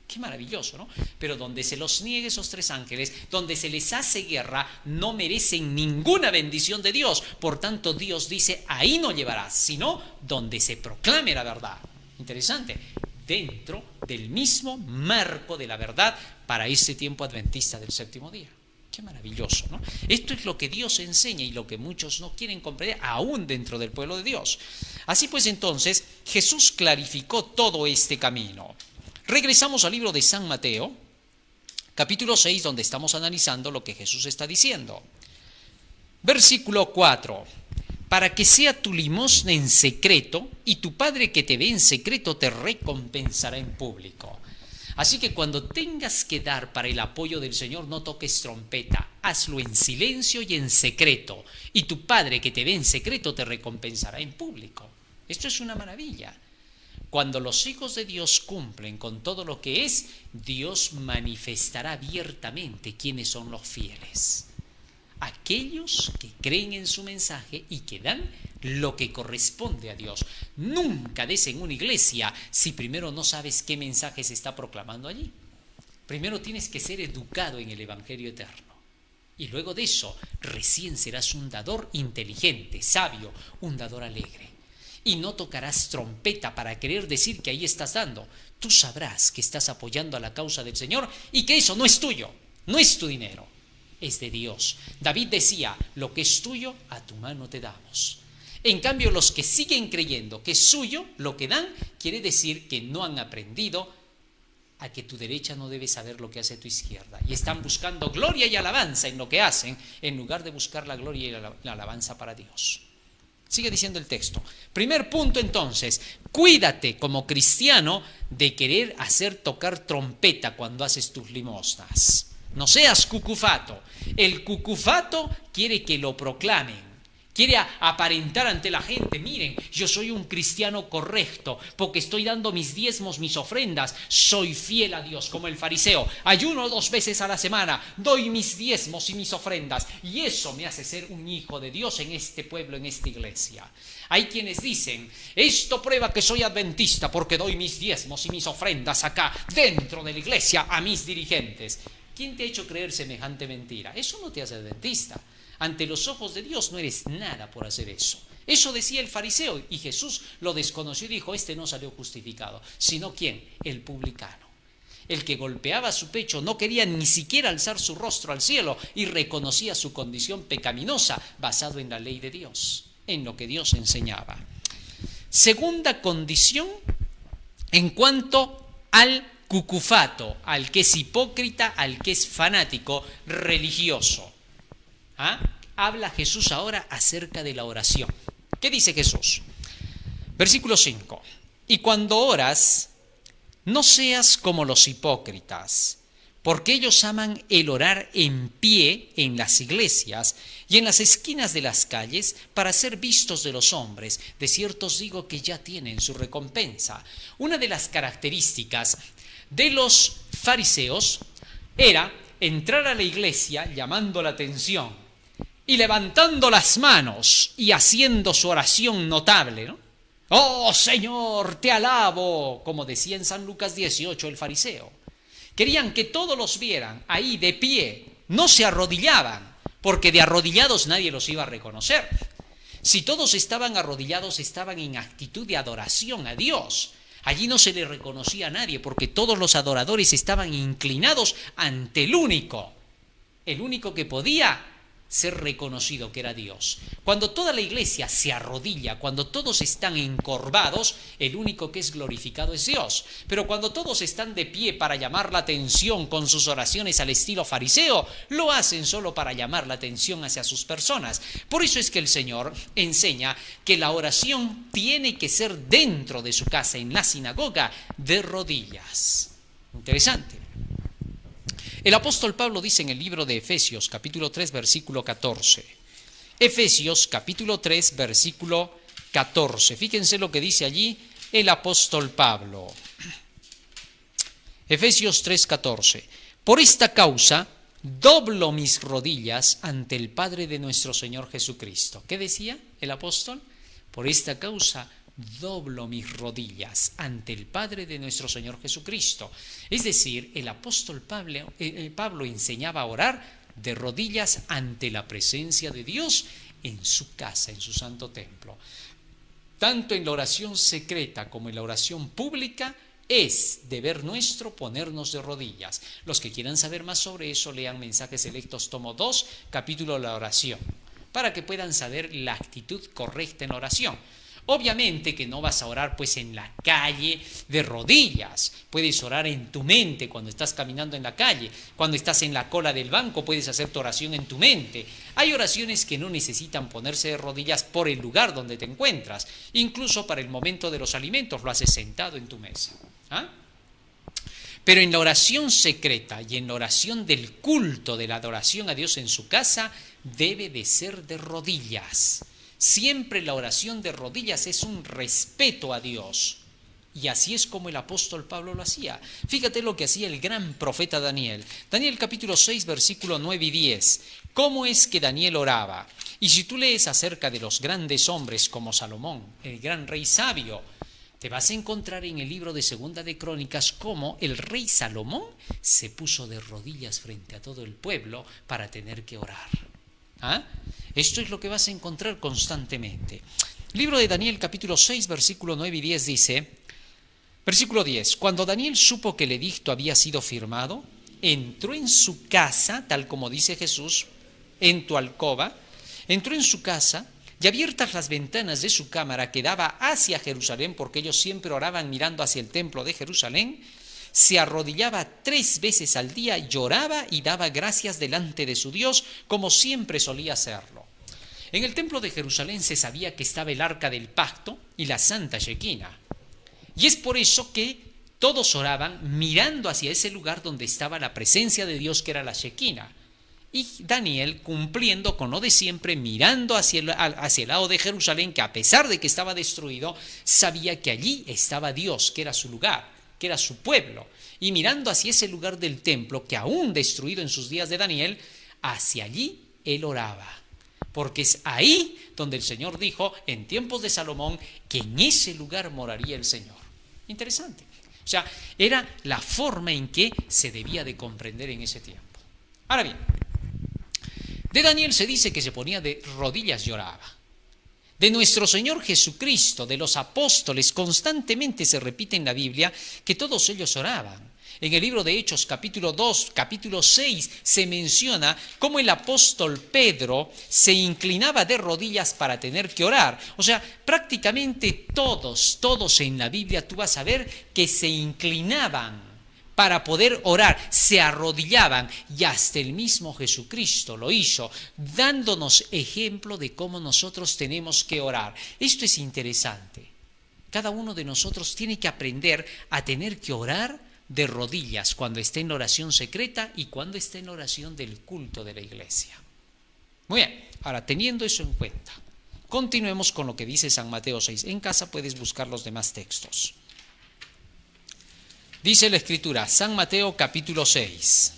Qué maravilloso, ¿no? Pero donde se los niegue esos 3 ángeles, donde se les hace guerra, no merecen ninguna bendición de Dios. Por tanto, Dios dice, ahí no llevarás, sino donde se proclame la verdad. Interesante. Dentro del mismo marco de la verdad para este tiempo adventista del 7º día. Qué maravilloso, ¿no? Esto es lo que Dios enseña y lo que muchos no quieren comprender, aún dentro del pueblo de Dios. Así pues, entonces, Jesús clarificó todo este camino. Regresamos al libro de San Mateo, capítulo 6, donde estamos analizando lo que Jesús está diciendo. Versículo 4. Para que sea tu limosna en secreto, y tu Padre que te ve en secreto te recompensará en público. Así que cuando tengas que dar para el apoyo del Señor, no toques trompeta, hazlo en silencio y en secreto, y tu Padre que te ve en secreto te recompensará en público. Esto es una maravilla. Cuando los hijos de Dios cumplen con todo lo que es, Dios manifestará abiertamente quiénes son los fieles. Aquellos que creen en su mensaje y que dan lo que corresponde a Dios. Nunca des en una iglesia si primero no sabes qué mensaje se está proclamando allí. Primero tienes que ser educado en el Evangelio eterno. Y luego de eso, recién serás un dador inteligente, sabio, un dador alegre. Y no tocarás trompeta para querer decir que ahí estás dando. Tú sabrás que estás apoyando a la causa del Señor y que eso no es tuyo, no es tu dinero, es de Dios. David decía, lo que es tuyo, a tu mano te damos. En cambio, los que siguen creyendo que es suyo, lo que dan, quiere decir que no han aprendido a que tu derecha no debe saber lo que hace tu izquierda. Y están buscando gloria y alabanza en lo que hacen, en lugar de buscar la gloria y la alabanza para Dios. Sigue diciendo el texto. Primer punto entonces, cuídate como cristiano de querer hacer tocar trompeta cuando haces tus limosnas. No seas cucufato. El cucufato quiere que lo proclamen, Quiere aparentar ante la gente, miren, yo soy un cristiano correcto, porque estoy dando mis diezmos, mis ofrendas, soy fiel a Dios, como el fariseo. Ayuno 2 veces a la semana, doy mis diezmos y mis ofrendas, y eso me hace ser un hijo de Dios en este pueblo, en esta iglesia. Hay quienes dicen, esto prueba que soy adventista, porque doy mis diezmos y mis ofrendas acá, dentro de la iglesia, a mis dirigentes. ¿Quién te ha hecho creer semejante mentira? Eso no te hace adventista. Ante los ojos de Dios no eres nada por hacer eso. Eso decía el fariseo y Jesús lo desconoció y dijo, este no salió justificado. ¿Sino quién? El publicano. El que golpeaba su pecho, no quería ni siquiera alzar su rostro al cielo y reconocía su condición pecaminosa basado en la ley de Dios, en lo que Dios enseñaba. Segunda condición en cuanto al cucufato, al que es hipócrita, al que es fanático, religioso. Habla Jesús ahora acerca de la oración. ¿Qué dice Jesús? Versículo 5. Y cuando oras, no seas como los hipócritas, porque ellos aman el orar en pie en las iglesias y en las esquinas de las calles para ser vistos de los hombres. De cierto os digo que ya tienen su recompensa. Una de las características de los fariseos era entrar a la iglesia llamando la atención y levantando las manos y haciendo su oración notable, ¿no? ¡Oh, Señor, te alabo! Como decía en San Lucas 18 el fariseo. Querían que todos los vieran ahí de pie, no se arrodillaban, porque de arrodillados nadie los iba a reconocer. Si todos estaban arrodillados, estaban en actitud de adoración a Dios. Allí no se le reconocía a nadie, porque todos los adoradores estaban inclinados ante el único que podía ser reconocido, que era Dios. Cuando toda la iglesia se arrodilla, cuando todos están encorvados, el único que es glorificado es Dios. Pero cuando todos están de pie para llamar la atención con sus oraciones al estilo fariseo, lo hacen solo para llamar la atención hacia sus personas. Por eso es que el Señor enseña que la oración tiene que ser dentro de su casa, en la sinagoga, de rodillas. Interesante. El apóstol Pablo dice en el libro de Efesios, capítulo 3, versículo 14. Efesios, capítulo 3, versículo 14. Fíjense lo que dice allí el apóstol Pablo. Efesios 3, 14. Por esta causa doblo mis rodillas ante el Padre de nuestro Señor Jesucristo. ¿Qué decía el apóstol? Por esta causa doblo mis rodillas ante el Padre de nuestro Señor Jesucristo. Es decir, el apóstol Pablo enseñaba a orar de rodillas ante la presencia de Dios en su casa, en su santo templo. Tanto en la oración secreta como en la oración pública es deber nuestro ponernos de rodillas. Los que quieran saber más sobre eso, lean Mensajes Selectos, tomo 2, capítulo de la oración, para que puedan saber la actitud correcta en la oración. Obviamente que no vas a orar pues en la calle de rodillas, puedes orar en tu mente cuando estás caminando en la calle, cuando estás en la cola del banco puedes hacer tu oración en tu mente. Hay oraciones que no necesitan ponerse de rodillas por el lugar donde te encuentras, incluso para el momento de los alimentos lo haces sentado en tu mesa. Pero en la oración secreta y en la oración del culto de la adoración a Dios en su casa debe de ser de rodillas. Siempre la oración de rodillas es un respeto a Dios. Y así es como el apóstol Pablo lo hacía. Fíjate lo que hacía el gran profeta Daniel. Daniel capítulo 6, versículo 9 y 10. ¿Cómo es que Daniel oraba? Y si tú lees acerca de los grandes hombres como Salomón, el gran rey sabio, te vas a encontrar en el libro de Segunda de Crónicas cómo el rey Salomón se puso de rodillas frente a todo el pueblo para tener que orar. Esto es lo que vas a encontrar constantemente. Libro de Daniel capítulo 6, versículo 9 y 10 dice, versículo 10, cuando Daniel supo que el edicto había sido firmado, entró en su casa, tal como dice Jesús, en tu alcoba, entró en su casa y abiertas las ventanas de su cámara que daba hacia Jerusalén, porque ellos siempre oraban mirando hacia el templo de Jerusalén, se arrodillaba 3 veces al día, lloraba y daba gracias delante de su Dios, como siempre solía hacerlo. En el templo de Jerusalén se sabía que estaba el arca del pacto y la santa Shequina. Y es por eso que todos oraban mirando hacia ese lugar donde estaba la presencia de Dios, que era la Shequina. Y Daniel, cumpliendo con lo de siempre, mirando hacia el lado de Jerusalén, que a pesar de que estaba destruido, sabía que allí estaba Dios, que era su lugar, que era su pueblo. Y mirando hacia ese lugar del templo, que aún destruido en sus días de Daniel, hacia allí él oraba. Porque es ahí donde el Señor dijo, en tiempos de Salomón, que en ese lugar moraría el Señor. Interesante. O sea, era la forma en que se debía de comprender en ese tiempo. Ahora bien, de Daniel se dice que se ponía de rodillas y oraba. De nuestro Señor Jesucristo, de los apóstoles, constantemente se repite en la Biblia que todos ellos oraban. En el libro de Hechos, capítulo 2, capítulo 6, se menciona cómo el apóstol Pedro se inclinaba de rodillas para tener que orar. O sea, prácticamente todos en la Biblia tú vas a ver que se inclinaban para poder orar, se arrodillaban, y hasta el mismo Jesucristo lo hizo, dándonos ejemplo de cómo nosotros tenemos que orar. Esto es interesante. Cada uno de nosotros tiene que aprender a tener que orar de rodillas cuando esté en la oración secreta y cuando esté en la oración del culto de la iglesia. Muy bien, ahora teniendo eso en cuenta, continuemos con lo que dice San Mateo 6. En casa puedes buscar los demás textos. Dice la Escritura, San Mateo capítulo 6.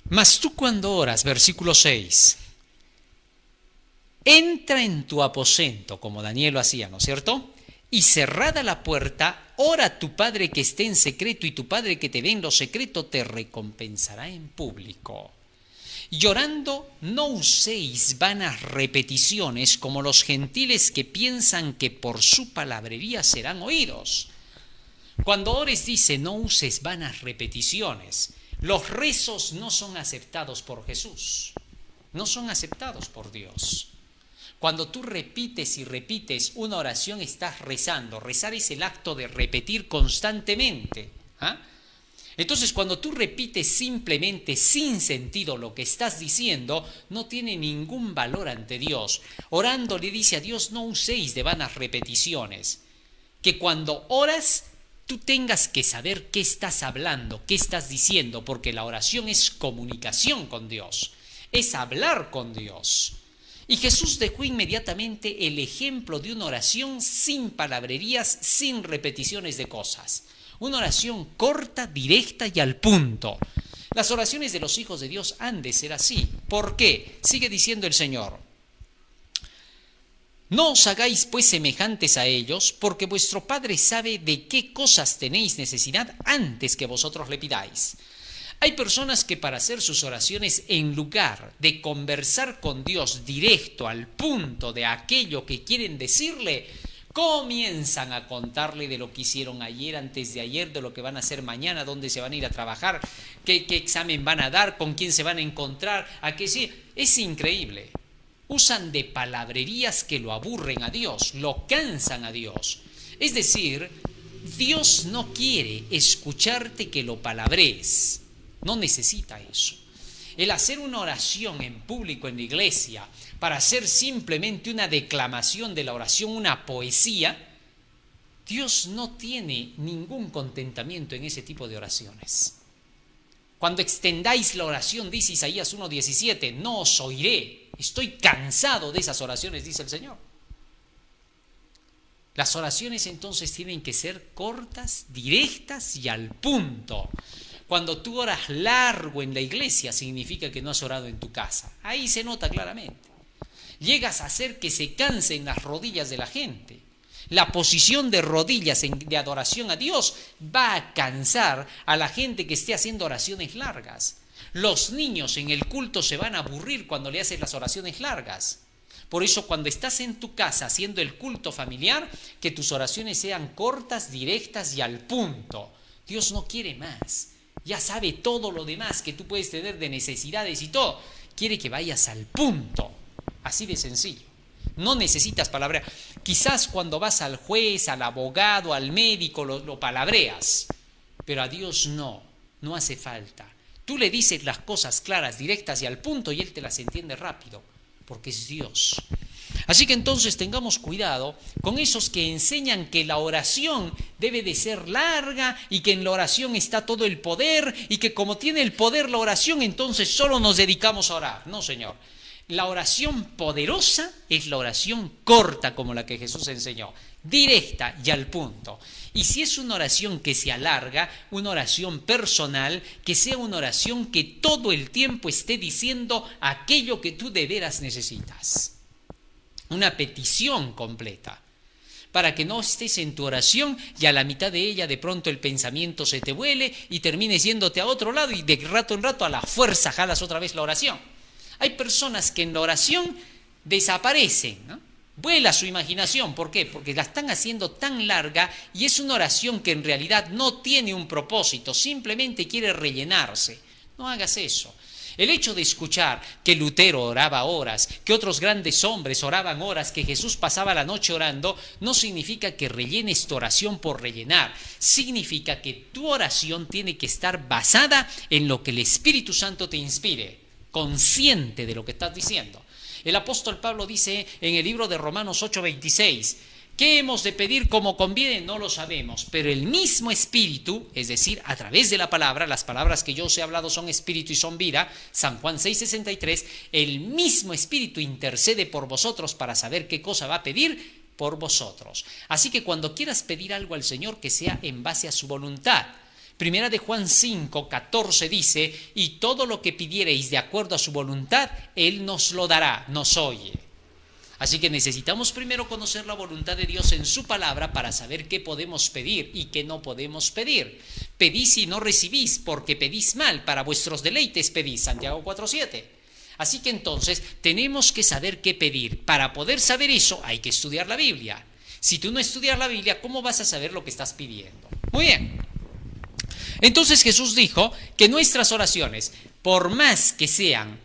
Mas tú cuando oras, versículo 6, entra en tu aposento, como Daniel lo hacía, ¿no es cierto? Y cerrada la puerta, ora a tu Padre que esté en secreto, y tu Padre que te ve en lo secreto te recompensará en público. Llorando, no uséis vanas repeticiones como los gentiles que piensan que por su palabrería serán oídos. Cuando ores dice, no uses vanas repeticiones. Los rezos no son aceptados por Jesús, no son aceptados por Dios. Cuando tú repites y repites una oración, estás rezando. Rezar es el acto de repetir constantemente. Entonces, cuando tú repites simplemente sin sentido lo que estás diciendo, no tiene ningún valor ante Dios. Orando le dice a Dios, no uséis de vanas repeticiones. Que cuando oras, tú tengas que saber qué estás hablando, qué estás diciendo, porque la oración es comunicación con Dios, es hablar con Dios. Y Jesús dejó inmediatamente el ejemplo de una oración sin palabrerías, sin repeticiones de cosas. Una oración corta, directa y al punto. Las oraciones de los hijos de Dios han de ser así. ¿Por qué? Sigue diciendo el Señor. No os hagáis pues semejantes a ellos, porque vuestro Padre sabe de qué cosas tenéis necesidad antes que vosotros le pidáis. Hay personas que para hacer sus oraciones, en lugar de conversar con Dios directo al punto de aquello que quieren decirle, comienzan a contarle de lo que hicieron ayer, antes de ayer, de lo que van a hacer mañana, dónde se van a ir a trabajar, qué examen van a dar, con quién se van a encontrar, a qué sí. Es increíble. Usan de palabrerías que lo aburren a Dios, lo cansan a Dios. Es decir, Dios no quiere escucharte que lo palabrees. No necesita eso. El hacer una oración en público en la iglesia para hacer simplemente una declamación de la oración, una poesía, Dios no tiene ningún contentamiento en ese tipo de oraciones. Cuando extendáis la oración, dice Isaías 1:17, no os oiré. Estoy cansado de esas oraciones, dice el Señor. Las oraciones entonces tienen que ser cortas, directas y al punto. Cuando tú oras largo en la iglesia, significa que no has orado en tu casa. Ahí se nota claramente. Llegas a hacer que se cansen las rodillas de la gente. La posición de rodillas de adoración a Dios va a cansar a la gente que esté haciendo oraciones largas. Los niños en el culto se van a aburrir cuando le haces las oraciones largas. Por eso, cuando estás en tu casa haciendo el culto familiar, que tus oraciones sean cortas, directas y al punto. Dios no quiere más. Ya sabe todo lo demás que tú puedes tener de necesidades y todo. Quiere que vayas al punto. Así de sencillo. No necesitas palabrear. Quizás cuando vas al juez, al abogado, al médico, lo palabreas. Pero a Dios no hace falta. Tú le dices las cosas claras, directas y al punto y Él te las entiende rápido. Porque es Dios. Así que entonces tengamos cuidado con esos que enseñan que la oración debe de ser larga y que en la oración está todo el poder y que como tiene el poder la oración, entonces solo nos dedicamos a orar. No, Señor. La oración poderosa es la oración corta como la que Jesús enseñó, directa y al punto. Y si es una oración que se alarga, una oración personal, que sea una oración que todo el tiempo esté diciendo aquello que tú de veras necesitas. Una petición completa, para que no estés en tu oración y a la mitad de ella de pronto el pensamiento se te vuele y termines yéndote a otro lado y de rato en rato a la fuerza jalas otra vez la oración. Hay personas que en la oración desaparecen, ¿no? Vuela su imaginación. ¿Por qué? Porque la están haciendo tan larga y es una oración que en realidad no tiene un propósito, simplemente quiere rellenarse. No hagas eso. El hecho de escuchar que Lutero oraba horas, que otros grandes hombres oraban horas, que Jesús pasaba la noche orando, no significa que rellenes tu oración por rellenar. Significa que tu oración tiene que estar basada en lo que el Espíritu Santo te inspire, consciente de lo que estás diciendo. El apóstol Pablo dice en el libro de Romanos 8:26, ¿qué hemos de pedir como conviene? No lo sabemos, pero el mismo Espíritu, es decir, a través de la palabra, las palabras que yo os he hablado son Espíritu y son vida, San Juan 6:63, el mismo Espíritu intercede por vosotros para saber qué cosa va a pedir por vosotros. Así que cuando quieras pedir algo al Señor, que sea en base a su voluntad. Primera de Juan 5:14 dice, y todo lo que pidiereis de acuerdo a su voluntad, Él nos lo dará, nos oye. Así que necesitamos primero conocer la voluntad de Dios en su palabra para saber qué podemos pedir y qué no podemos pedir. Pedís y no recibís, porque pedís mal, para vuestros deleites pedís, Santiago 4:7. Así que entonces tenemos que saber qué pedir. Para poder saber eso hay que estudiar la Biblia. Si tú no estudias la Biblia, ¿cómo vas a saber lo que estás pidiendo? Muy bien. Entonces Jesús dijo que nuestras oraciones, por más que sean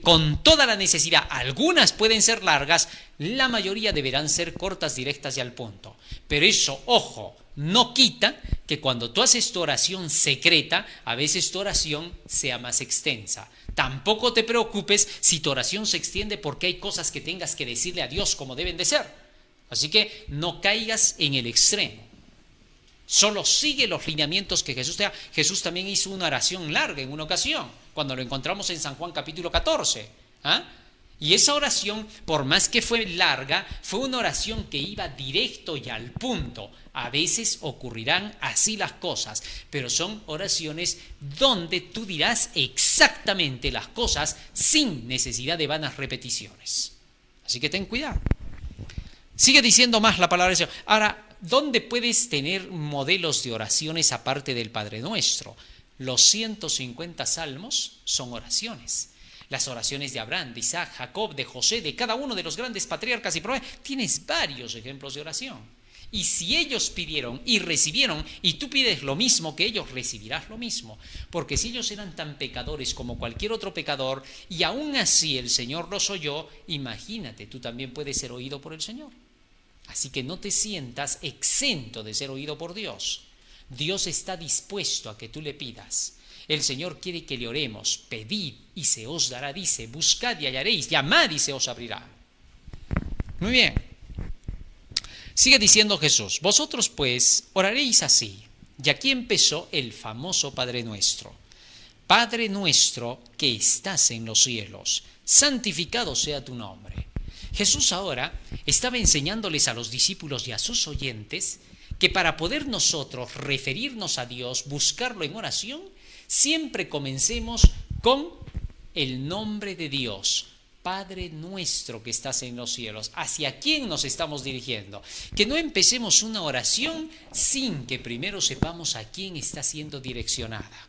con toda la necesidad, algunas pueden ser largas, la mayoría deberán ser cortas, directas y al punto. Pero eso, ojo, no quita que cuando tú haces tu oración secreta, a veces tu oración sea más extensa. Tampoco te preocupes si tu oración se extiende porque hay cosas que tengas que decirle a Dios como deben de ser. Así que no caigas en el extremo. Solo sigue los lineamientos que Jesús te da. Jesús también hizo una oración larga en una ocasión, cuando lo encontramos en San Juan capítulo 14. Y esa oración, por más que fue larga, fue una oración que iba directo y al punto. A veces ocurrirán así las cosas, pero son oraciones donde tú dirás exactamente las cosas sin necesidad de vanas repeticiones. Así que ten cuidado. Sigue diciendo más la palabra del Señor. Ahora, ¿dónde puedes tener modelos de oraciones aparte del Padre Nuestro? Los 150 salmos son oraciones. Las oraciones de Abraham, de Isaac, Jacob, de José, de cada uno de los grandes patriarcas y profetas. Tienes varios ejemplos de oración. Y si ellos pidieron y recibieron, y tú pides lo mismo que ellos, recibirás lo mismo. Porque si ellos eran tan pecadores como cualquier otro pecador, y aún así el Señor los oyó, imagínate, tú también puedes ser oído por el Señor. Así que no te sientas exento de ser oído por Dios. Dios está dispuesto a que tú le pidas. El Señor quiere que le oremos. Pedid y se os dará, dice. Buscad y hallaréis. Llamad y se os abrirá. Muy bien. Sigue diciendo Jesús. Vosotros pues oraréis así. Y aquí empezó el famoso Padre Nuestro. Padre nuestro que estás en los cielos, santificado sea tu nombre. Jesús ahora estaba enseñándoles a los discípulos y a sus oyentes que para poder nosotros referirnos a Dios, buscarlo en oración, siempre comencemos con el nombre de Dios. Padre nuestro que estás en los cielos. ¿Hacia quién nos estamos dirigiendo? Que no empecemos una oración sin que primero sepamos a quién está siendo direccionada.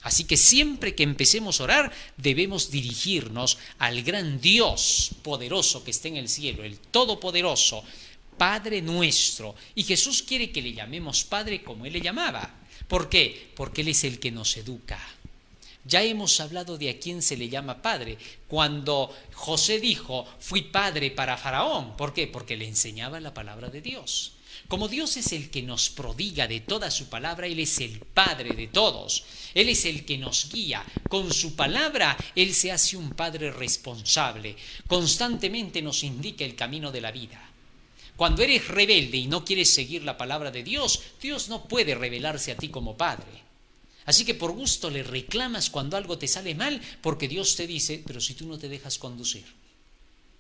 Así que siempre que empecemos a orar, debemos dirigirnos al gran Dios poderoso que está en el cielo, el Todopoderoso, Padre nuestro. Y Jesús quiere que le llamemos Padre como Él le llamaba. ¿Por qué? Porque Él es el que nos educa. Ya hemos hablado de a quién se le llama Padre. Cuando José dijo, fui padre para Faraón. ¿Por qué? Porque le enseñaba la palabra de Dios. Como Dios es el que nos prodiga de toda su palabra, Él es el Padre de todos. Él es el que nos guía. Con su palabra, Él se hace un Padre responsable. Constantemente nos indica el camino de la vida. Cuando eres rebelde y no quieres seguir la palabra de Dios, Dios no puede revelarse a ti como Padre. Así que por gusto le reclamas cuando algo te sale mal, porque Dios te dice, pero si tú no te dejas conducir.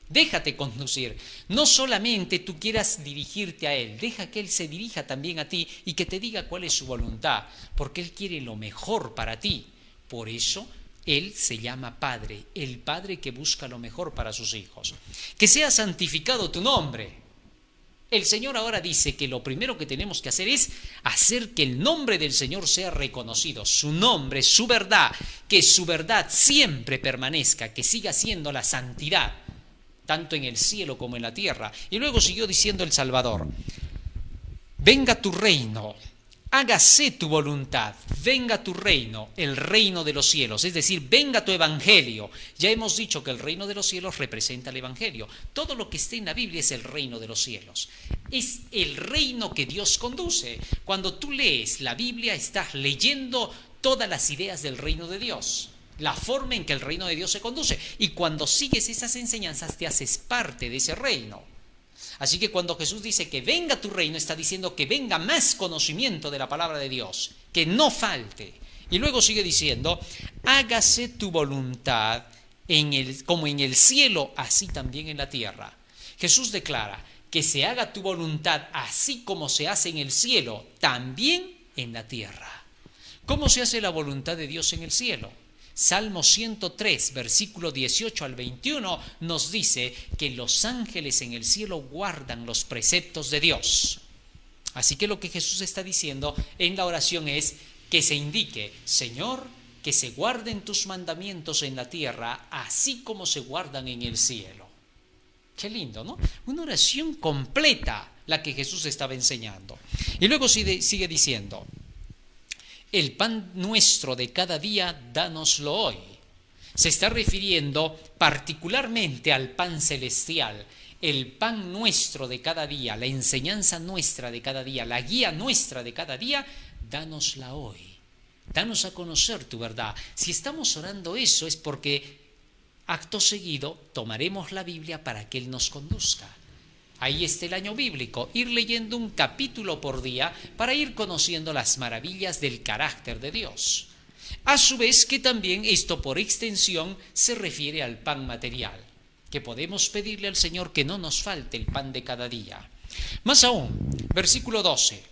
Déjate conducir. No solamente tú quieras dirigirte a Él, deja que Él se dirija también a ti y que te diga cuál es su voluntad, porque Él quiere lo mejor para ti. Por eso Él se llama Padre, el Padre que busca lo mejor para sus hijos. Que sea santificado tu nombre. El Señor ahora dice que lo primero que tenemos que hacer es hacer que el nombre del Señor sea reconocido, su nombre, su verdad, que su verdad siempre permanezca, que siga siendo la santidad, tanto en el cielo como en la tierra. Y luego siguió diciendo el Salvador, venga tu reino, hágase tu voluntad, venga tu reino, el reino de los cielos, es decir, venga tu evangelio. Ya hemos dicho que el reino de los cielos representa el evangelio. Todo lo que esté en la Biblia es el reino de los cielos. Es el reino que Dios conduce. Cuando tú lees la Biblia, estás leyendo todas las ideas del reino de Dios, la forma en que el reino de Dios se conduce. Y cuando sigues esas enseñanzas, te haces parte de ese reino. Así que cuando Jesús dice que venga tu reino, está diciendo que venga más conocimiento de la palabra de Dios, que no falte. Y luego sigue diciendo, hágase tu voluntad como en el cielo, así también en la tierra. Jesús declara que se haga tu voluntad así como se hace en el cielo, también en la tierra. ¿Cómo se hace la voluntad de Dios en el cielo? Salmo 103, versículo 18 al 21, nos dice que los ángeles en el cielo guardan los preceptos de Dios. Así que lo que Jesús está diciendo en la oración es que se indique, Señor, que se guarden tus mandamientos en la tierra, así como se guardan en el cielo. Qué lindo, ¿no? Una oración completa la que Jesús estaba enseñando. Y luego sigue diciendo, el pan nuestro de cada día, dánoslo hoy. Se está refiriendo particularmente al pan celestial, el pan nuestro de cada día, la enseñanza nuestra de cada día, la guía nuestra de cada día, dánosla hoy. Danos a conocer tu verdad. Si estamos orando eso es porque acto seguido tomaremos la Biblia para que Él nos conduzca. Ahí está el año bíblico, ir leyendo un capítulo por día para ir conociendo las maravillas del carácter de Dios. A su vez que también esto por extensión se refiere al pan material, que podemos pedirle al Señor que no nos falte el pan de cada día. Más aún, versículo 12,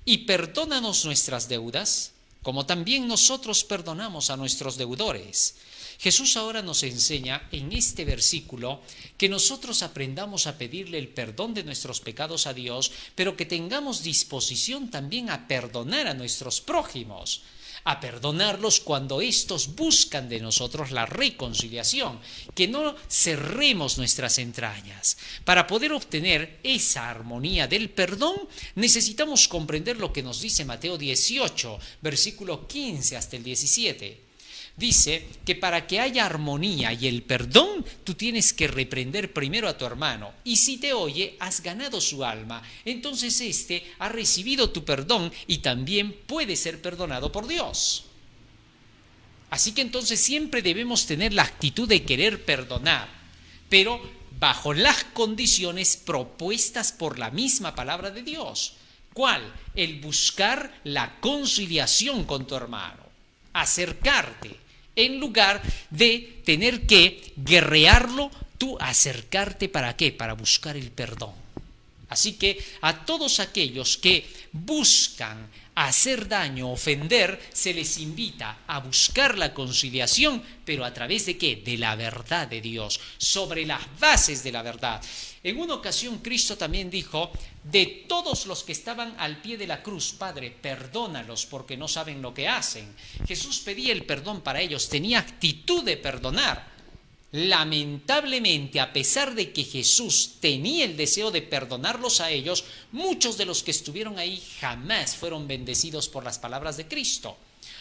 y perdónanos nuestras deudas, como también nosotros perdonamos a nuestros deudores. Jesús ahora nos enseña en este versículo que nosotros aprendamos a pedirle el perdón de nuestros pecados a Dios, pero que tengamos disposición también a perdonar a nuestros prójimos, a perdonarlos cuando éstos buscan de nosotros la reconciliación, que no cerremos nuestras entrañas. Para poder obtener esa armonía del perdón, necesitamos comprender lo que nos dice Mateo 18, versículo 15 hasta el 17. Dice que para que haya armonía y el perdón, tú tienes que reprender primero a tu hermano. Y si te oye, has ganado su alma. Entonces éste ha recibido tu perdón y también puede ser perdonado por Dios. Así que entonces siempre debemos tener la actitud de querer perdonar, pero bajo las condiciones propuestas por la misma palabra de Dios. ¿Cuál? El buscar la conciliación con tu hermano, acercarte. En lugar de tener que guerrearlo, tú acercarte ¿para qué? Para buscar el perdón. Así que a todos aquellos que buscan hacer daño, ofender, se les invita a buscar la conciliación, pero a través de ¿qué? De la verdad de Dios, sobre las bases de la verdad. En una ocasión Cristo también dijo, de todos los que estaban al pie de la cruz, Padre, perdónalos porque no saben lo que hacen. Jesús pedía el perdón para ellos, tenía actitud de perdonar. Lamentablemente, a pesar de que Jesús tenía el deseo de perdonarlos a ellos, muchos de los que estuvieron ahí jamás fueron bendecidos por las palabras de Cristo.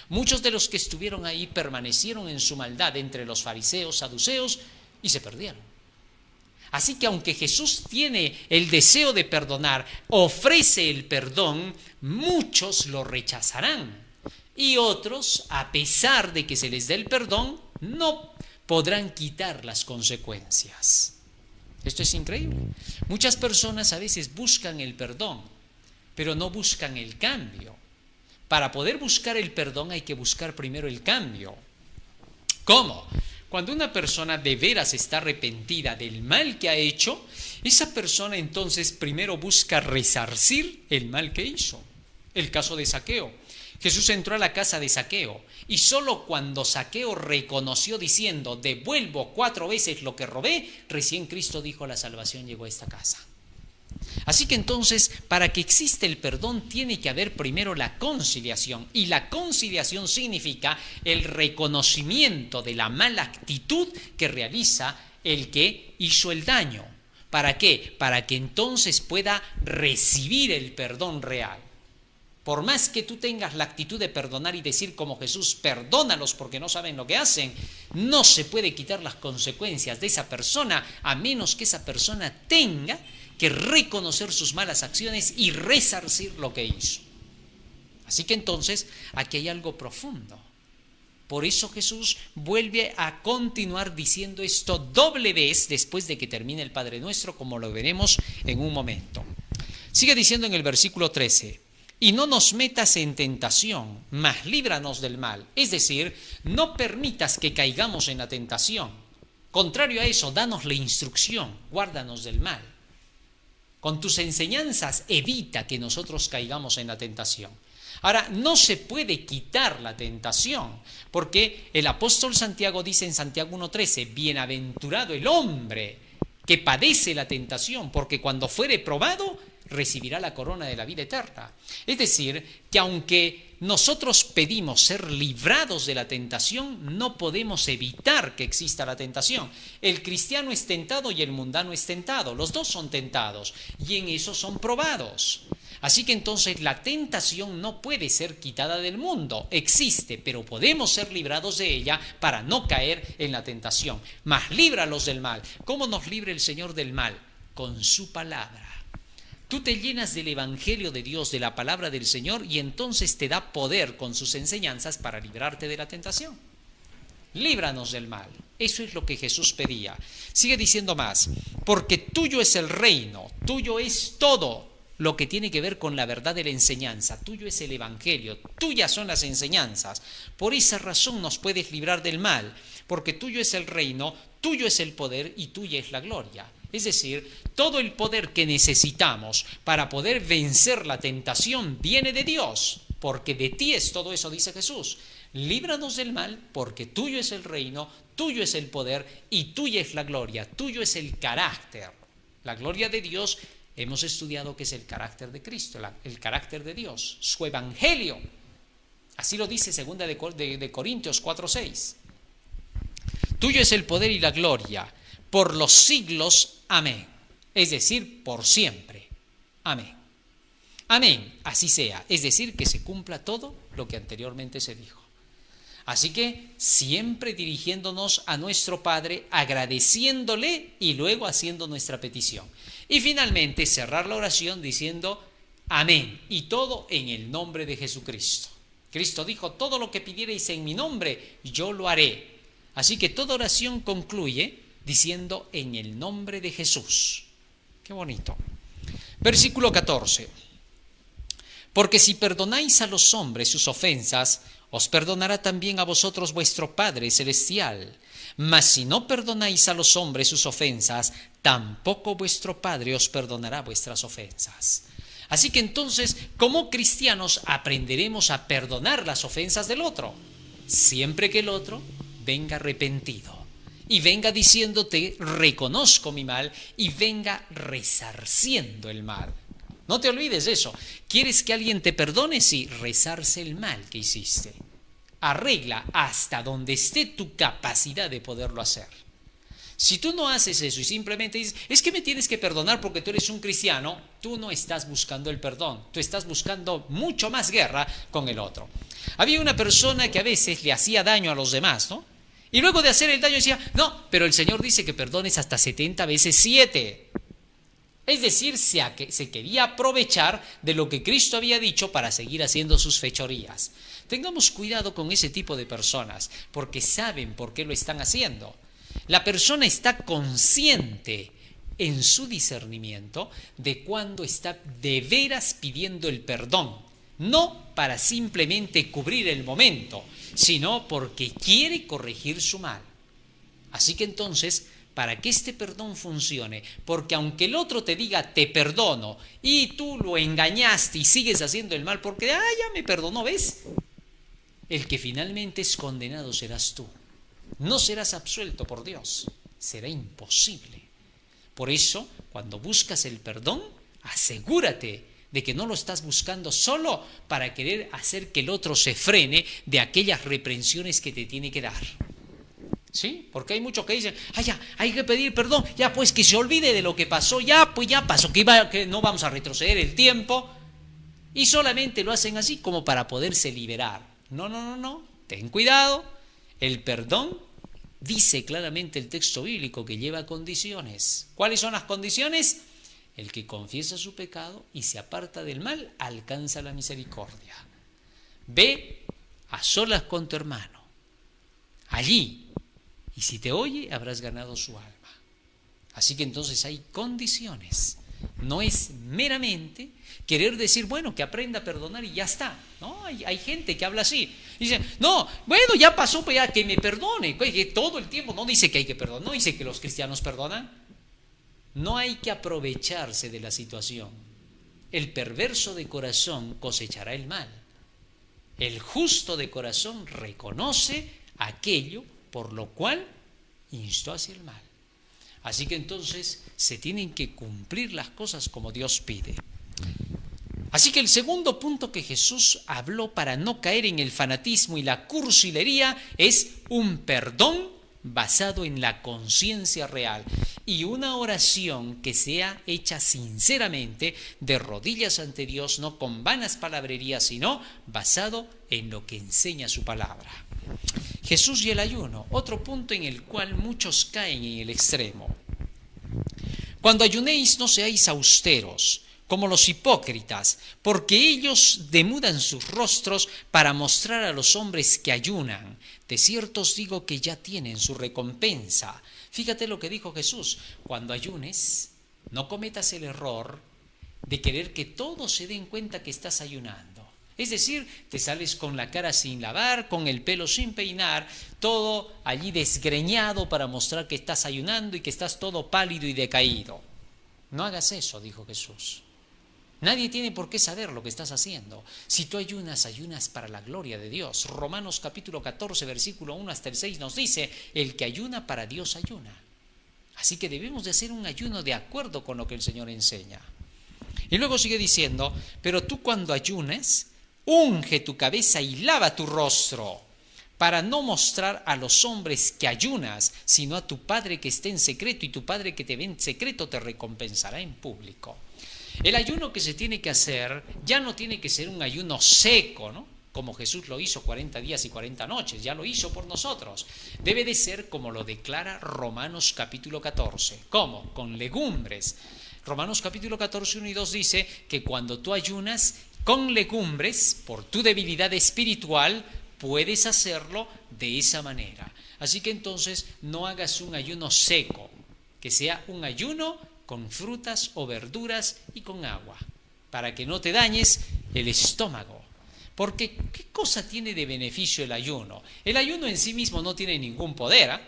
Muchos de los que estuvieron ahí permanecieron en su maldad entre los fariseos, saduceos y se perdieron. Así que aunque Jesús tiene el deseo de perdonar, ofrece el perdón, muchos lo rechazarán. Y otros, a pesar de que se les dé el perdón, no podrán quitar las consecuencias. Esto es increíble. Muchas personas a veces buscan el perdón, pero no buscan el cambio. Para poder buscar el perdón hay que buscar primero el cambio. ¿Cómo? Cuando una persona de veras está arrepentida del mal que ha hecho, esa persona entonces primero busca resarcir el mal que hizo. El caso de Zaqueo. Jesús entró a la casa de Zaqueo y solo cuando Zaqueo reconoció diciendo, devuelvo 4 veces lo que robé, recién Cristo dijo, la salvación llegó a esta casa. Así que entonces, para que exista el perdón, tiene que haber primero la conciliación. Y la conciliación significa el reconocimiento de la mala actitud que realiza el que hizo el daño. ¿Para qué? Para que entonces pueda recibir el perdón real. Por más que tú tengas la actitud de perdonar y decir como Jesús, perdónalos porque no saben lo que hacen, no se puede quitar las consecuencias de esa persona a menos que esa persona tenga que reconocer sus malas acciones y resarcir lo que hizo. Así que entonces aquí hay algo profundo. Por eso Jesús vuelve a continuar diciendo esto doble vez después de que termine el Padre Nuestro, como lo veremos en un momento. Sigue diciendo en el versículo 13, y no nos metas en tentación, mas líbranos del mal. Es decir, no permitas que caigamos en la tentación. Contrario a eso, danos la instrucción, guárdanos del mal. Con tus enseñanzas evita que nosotros caigamos en la tentación. Ahora, no se puede quitar la tentación, porque el apóstol Santiago dice en Santiago 1:13, bienaventurado el hombre que padece la tentación, porque cuando fuere probado, recibirá la corona de la vida eterna. Es decir, que aunque nosotros pedimos ser librados de la tentación, no podemos evitar que exista la tentación. El cristiano es tentado y el mundano es tentado. Los dos son tentados y en eso son probados. Así que entonces la tentación no puede ser quitada del mundo. Existe, pero podemos ser librados de ella para no caer en la tentación. Mas líbralos del mal. ¿Cómo nos libre el Señor del mal? Con su palabra. Tú te llenas del Evangelio de Dios, de la palabra del Señor, y entonces te da poder con sus enseñanzas para librarte de la tentación. Líbranos del mal. Eso es lo que Jesús pedía. Sigue diciendo más, porque tuyo es el reino, tuyo es todo lo que tiene que ver con la verdad de la enseñanza, tuyo es el Evangelio, tuyas son las enseñanzas. Por esa razón nos puedes librar del mal, porque tuyo es el reino, tuyo es el poder y tuya es la gloria. Es decir, todo el poder que necesitamos para poder vencer la tentación viene de Dios, porque de ti es todo eso, dice Jesús. Líbranos del mal, porque tuyo es el reino, tuyo es el poder y tuya es la gloria, tuyo es el carácter. La gloria de Dios, hemos estudiado que es el carácter de Cristo, el carácter de Dios, su evangelio. Así lo dice 2 de Corintios 4:6. Tuyo es el poder y la gloria por los siglos. Amén. Es decir, por siempre. Amén. Amén. Así sea. Es decir, que se cumpla todo lo que anteriormente se dijo. Así que siempre dirigiéndonos a nuestro Padre, agradeciéndole y luego haciendo nuestra petición. Y finalmente cerrar la oración diciendo amén. Y todo en el nombre de Jesucristo. Cristo dijo, todo lo que pidiereis en mi nombre, yo lo haré. Así que toda oración concluye diciendo en el nombre de Jesús. Qué bonito. Versículo 14. Porque si perdonáis a los hombres sus ofensas, os perdonará también a vosotros vuestro Padre Celestial. Mas si no perdonáis a los hombres sus ofensas, tampoco vuestro Padre os perdonará vuestras ofensas. Así que entonces, como cristianos, aprenderemos a perdonar las ofensas del otro, siempre que el otro venga arrepentido. Y venga diciéndote, reconozco mi mal, y venga resarciendo el mal. No te olvides de eso. ¿Quieres que alguien te perdone? Sí, resarce el mal que hiciste. Arregla hasta donde esté tu capacidad de poderlo hacer. Si tú no haces eso y simplemente dices, es que me tienes que perdonar porque tú eres un cristiano, tú no estás buscando el perdón. Tú estás buscando mucho más guerra con el otro. Había una persona que a veces le hacía daño a los demás, ¿no? Y luego de hacer el daño decía, no, pero el Señor dice que perdones hasta 70 veces 7. Es decir, se quería aprovechar de lo que Cristo había dicho para seguir haciendo sus fechorías. Tengamos cuidado con ese tipo de personas, porque saben por qué lo están haciendo. La persona está consciente en su discernimiento de cuando está de veras pidiendo el perdón, no para simplemente cubrir el momento, sino porque quiere corregir su mal. Así que entonces, para que este perdón funcione, porque aunque el otro te diga te perdono y tú lo engañaste y sigues haciendo el mal porque ya me perdonó, ¿ves? El que finalmente es condenado serás tú. No serás absuelto por Dios. Será imposible. Por eso, cuando buscas el perdón, asegúrate de que no lo estás buscando solo para querer hacer que el otro se frene de aquellas reprensiones que te tiene que dar. ¿Sí? Porque hay muchos que dicen, ya, hay que pedir perdón, ya pues que se olvide de lo que pasó, ya pues ya pasó, que no vamos a retroceder el tiempo. Y solamente lo hacen así como para poderse liberar. No, ten cuidado. El perdón, dice claramente el texto bíblico, que lleva condiciones. ¿Cuáles son las condiciones? El que confiesa su pecado y se aparta del mal alcanza la misericordia. Ve a solas con tu hermano, allí, y si te oye habrás ganado su alma. Así que entonces hay condiciones. No es meramente querer decir, bueno, que aprenda a perdonar y ya está. No, hay gente que habla así. Dice, no, bueno, ya pasó, pues ya que me perdone. Que todo el tiempo no dice que hay que perdonar, no dice que los cristianos perdonan. No hay que aprovecharse de la situación. El perverso de corazón cosechará el mal. El justo de corazón reconoce aquello por lo cual instó hacia el mal. Así que entonces se tienen que cumplir las cosas como Dios pide. Así que el segundo punto que Jesús habló para no caer en el fanatismo y la cursilería es un perdón basado en la conciencia real y una oración que sea hecha sinceramente de rodillas ante Dios, no con vanas palabrerías, sino basado en lo que enseña su palabra. Jesús y el ayuno, otro punto en el cual muchos caen en el extremo. Cuando ayunéis no seáis austeros, como los hipócritas, porque ellos demudan sus rostros para mostrar a los hombres que ayunan. De cierto os digo que ya tienen su recompensa. Fíjate lo que dijo Jesús: cuando ayunes, no cometas el error de querer que todos se den cuenta que estás ayunando. Es decir, te sales con la cara sin lavar, con el pelo sin peinar, todo allí desgreñado para mostrar que estás ayunando y que estás todo pálido y decaído. No hagas eso, dijo Jesús. Nadie tiene por qué saber lo que estás haciendo. Si tú ayunas, ayunas para la gloria de Dios. Romanos capítulo 14, versículo 1 hasta el 6 nos dice, el que ayuna para Dios ayuna. Así que debemos de hacer un ayuno de acuerdo con lo que el Señor enseña. Y luego sigue diciendo, pero tú cuando ayunes, unge tu cabeza y lava tu rostro, para no mostrar a los hombres que ayunas, sino a tu Padre que está en secreto, y tu Padre que te ve en secreto te recompensará en público. El ayuno que se tiene que hacer ya no tiene que ser un ayuno seco, ¿no? Como Jesús lo hizo 40 días y 40 noches, ya lo hizo por nosotros. Debe de ser como lo declara Romanos capítulo 14. ¿Cómo? Con legumbres. Romanos capítulo 14, 1 y 2 dice que cuando tú ayunas con legumbres, por tu debilidad espiritual, puedes hacerlo de esa manera. Así que entonces no hagas un ayuno seco, que sea un ayuno con frutas o verduras y con agua, para que no te dañes el estómago. Porque ¿qué cosa tiene de beneficio el ayuno? El ayuno en sí mismo no tiene ningún poder, ¿eh?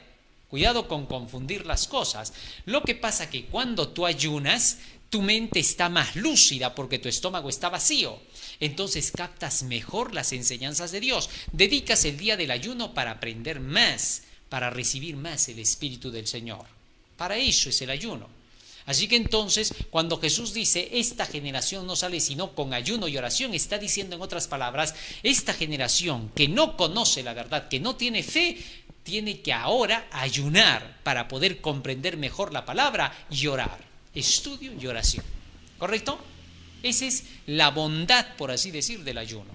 Cuidado con confundir las cosas. Lo que pasa que cuando tú ayunas, tu mente está más lúcida porque tu estómago está vacío. Entonces captas mejor las enseñanzas de Dios. Dedicas el día del ayuno para aprender más, para recibir más el Espíritu del Señor. Para eso es el ayuno. Así que entonces, cuando Jesús dice, esta generación no sale sino con ayuno y oración, está diciendo en otras palabras, esta generación que no conoce la verdad, que no tiene fe, tiene que ahora ayunar para poder comprender mejor la palabra y orar. Estudio y oración. ¿Correcto? Esa es la bondad, por así decir, del ayuno.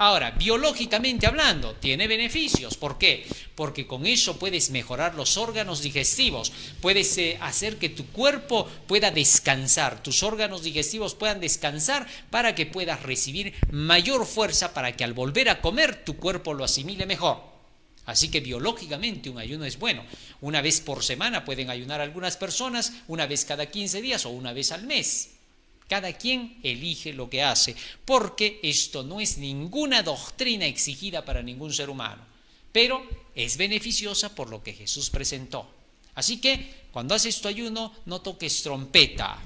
Ahora, biológicamente hablando, tiene beneficios. ¿Por qué? Porque con eso puedes mejorar los órganos digestivos, puedes hacer que tu cuerpo pueda descansar, tus órganos digestivos puedan descansar para que puedas recibir mayor fuerza para que al volver a comer tu cuerpo lo asimile mejor. Así que biológicamente un ayuno es bueno. Una vez por semana pueden ayunar algunas personas, una vez cada 15 días o una vez al mes. Cada quien elige lo que hace, porque esto no es ninguna doctrina exigida para ningún ser humano, pero es beneficiosa por lo que Jesús presentó. Así que cuando haces tu ayuno, no toques trompeta.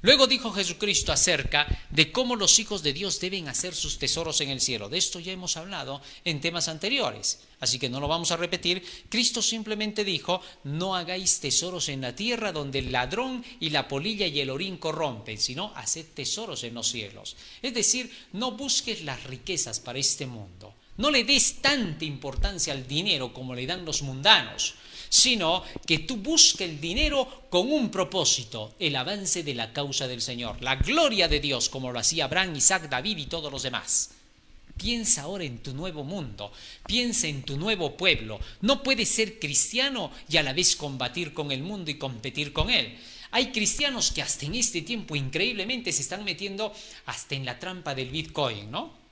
Luego dijo Jesucristo acerca de cómo los hijos de Dios deben hacer sus tesoros en el cielo. De esto ya hemos hablado en temas anteriores, así que no lo vamos a repetir. Cristo simplemente dijo: no hagáis tesoros en la tierra donde el ladrón y la polilla y el orín corrompen, sino haced tesoros en los cielos. Es decir, no busques las riquezas para este mundo. No le des tanta importancia al dinero como le dan los mundanos, sino que tú busques el dinero con un propósito: el avance de la causa del Señor, la gloria de Dios, como lo hacía Abraham, Isaac, David y todos los demás. Piensa ahora en tu nuevo mundo, piensa en tu nuevo pueblo. No puedes ser cristiano y a la vez combatir con el mundo y competir con él. Hay cristianos que hasta en este tiempo increíblemente se están metiendo hasta en la trampa del Bitcoin, ¿no?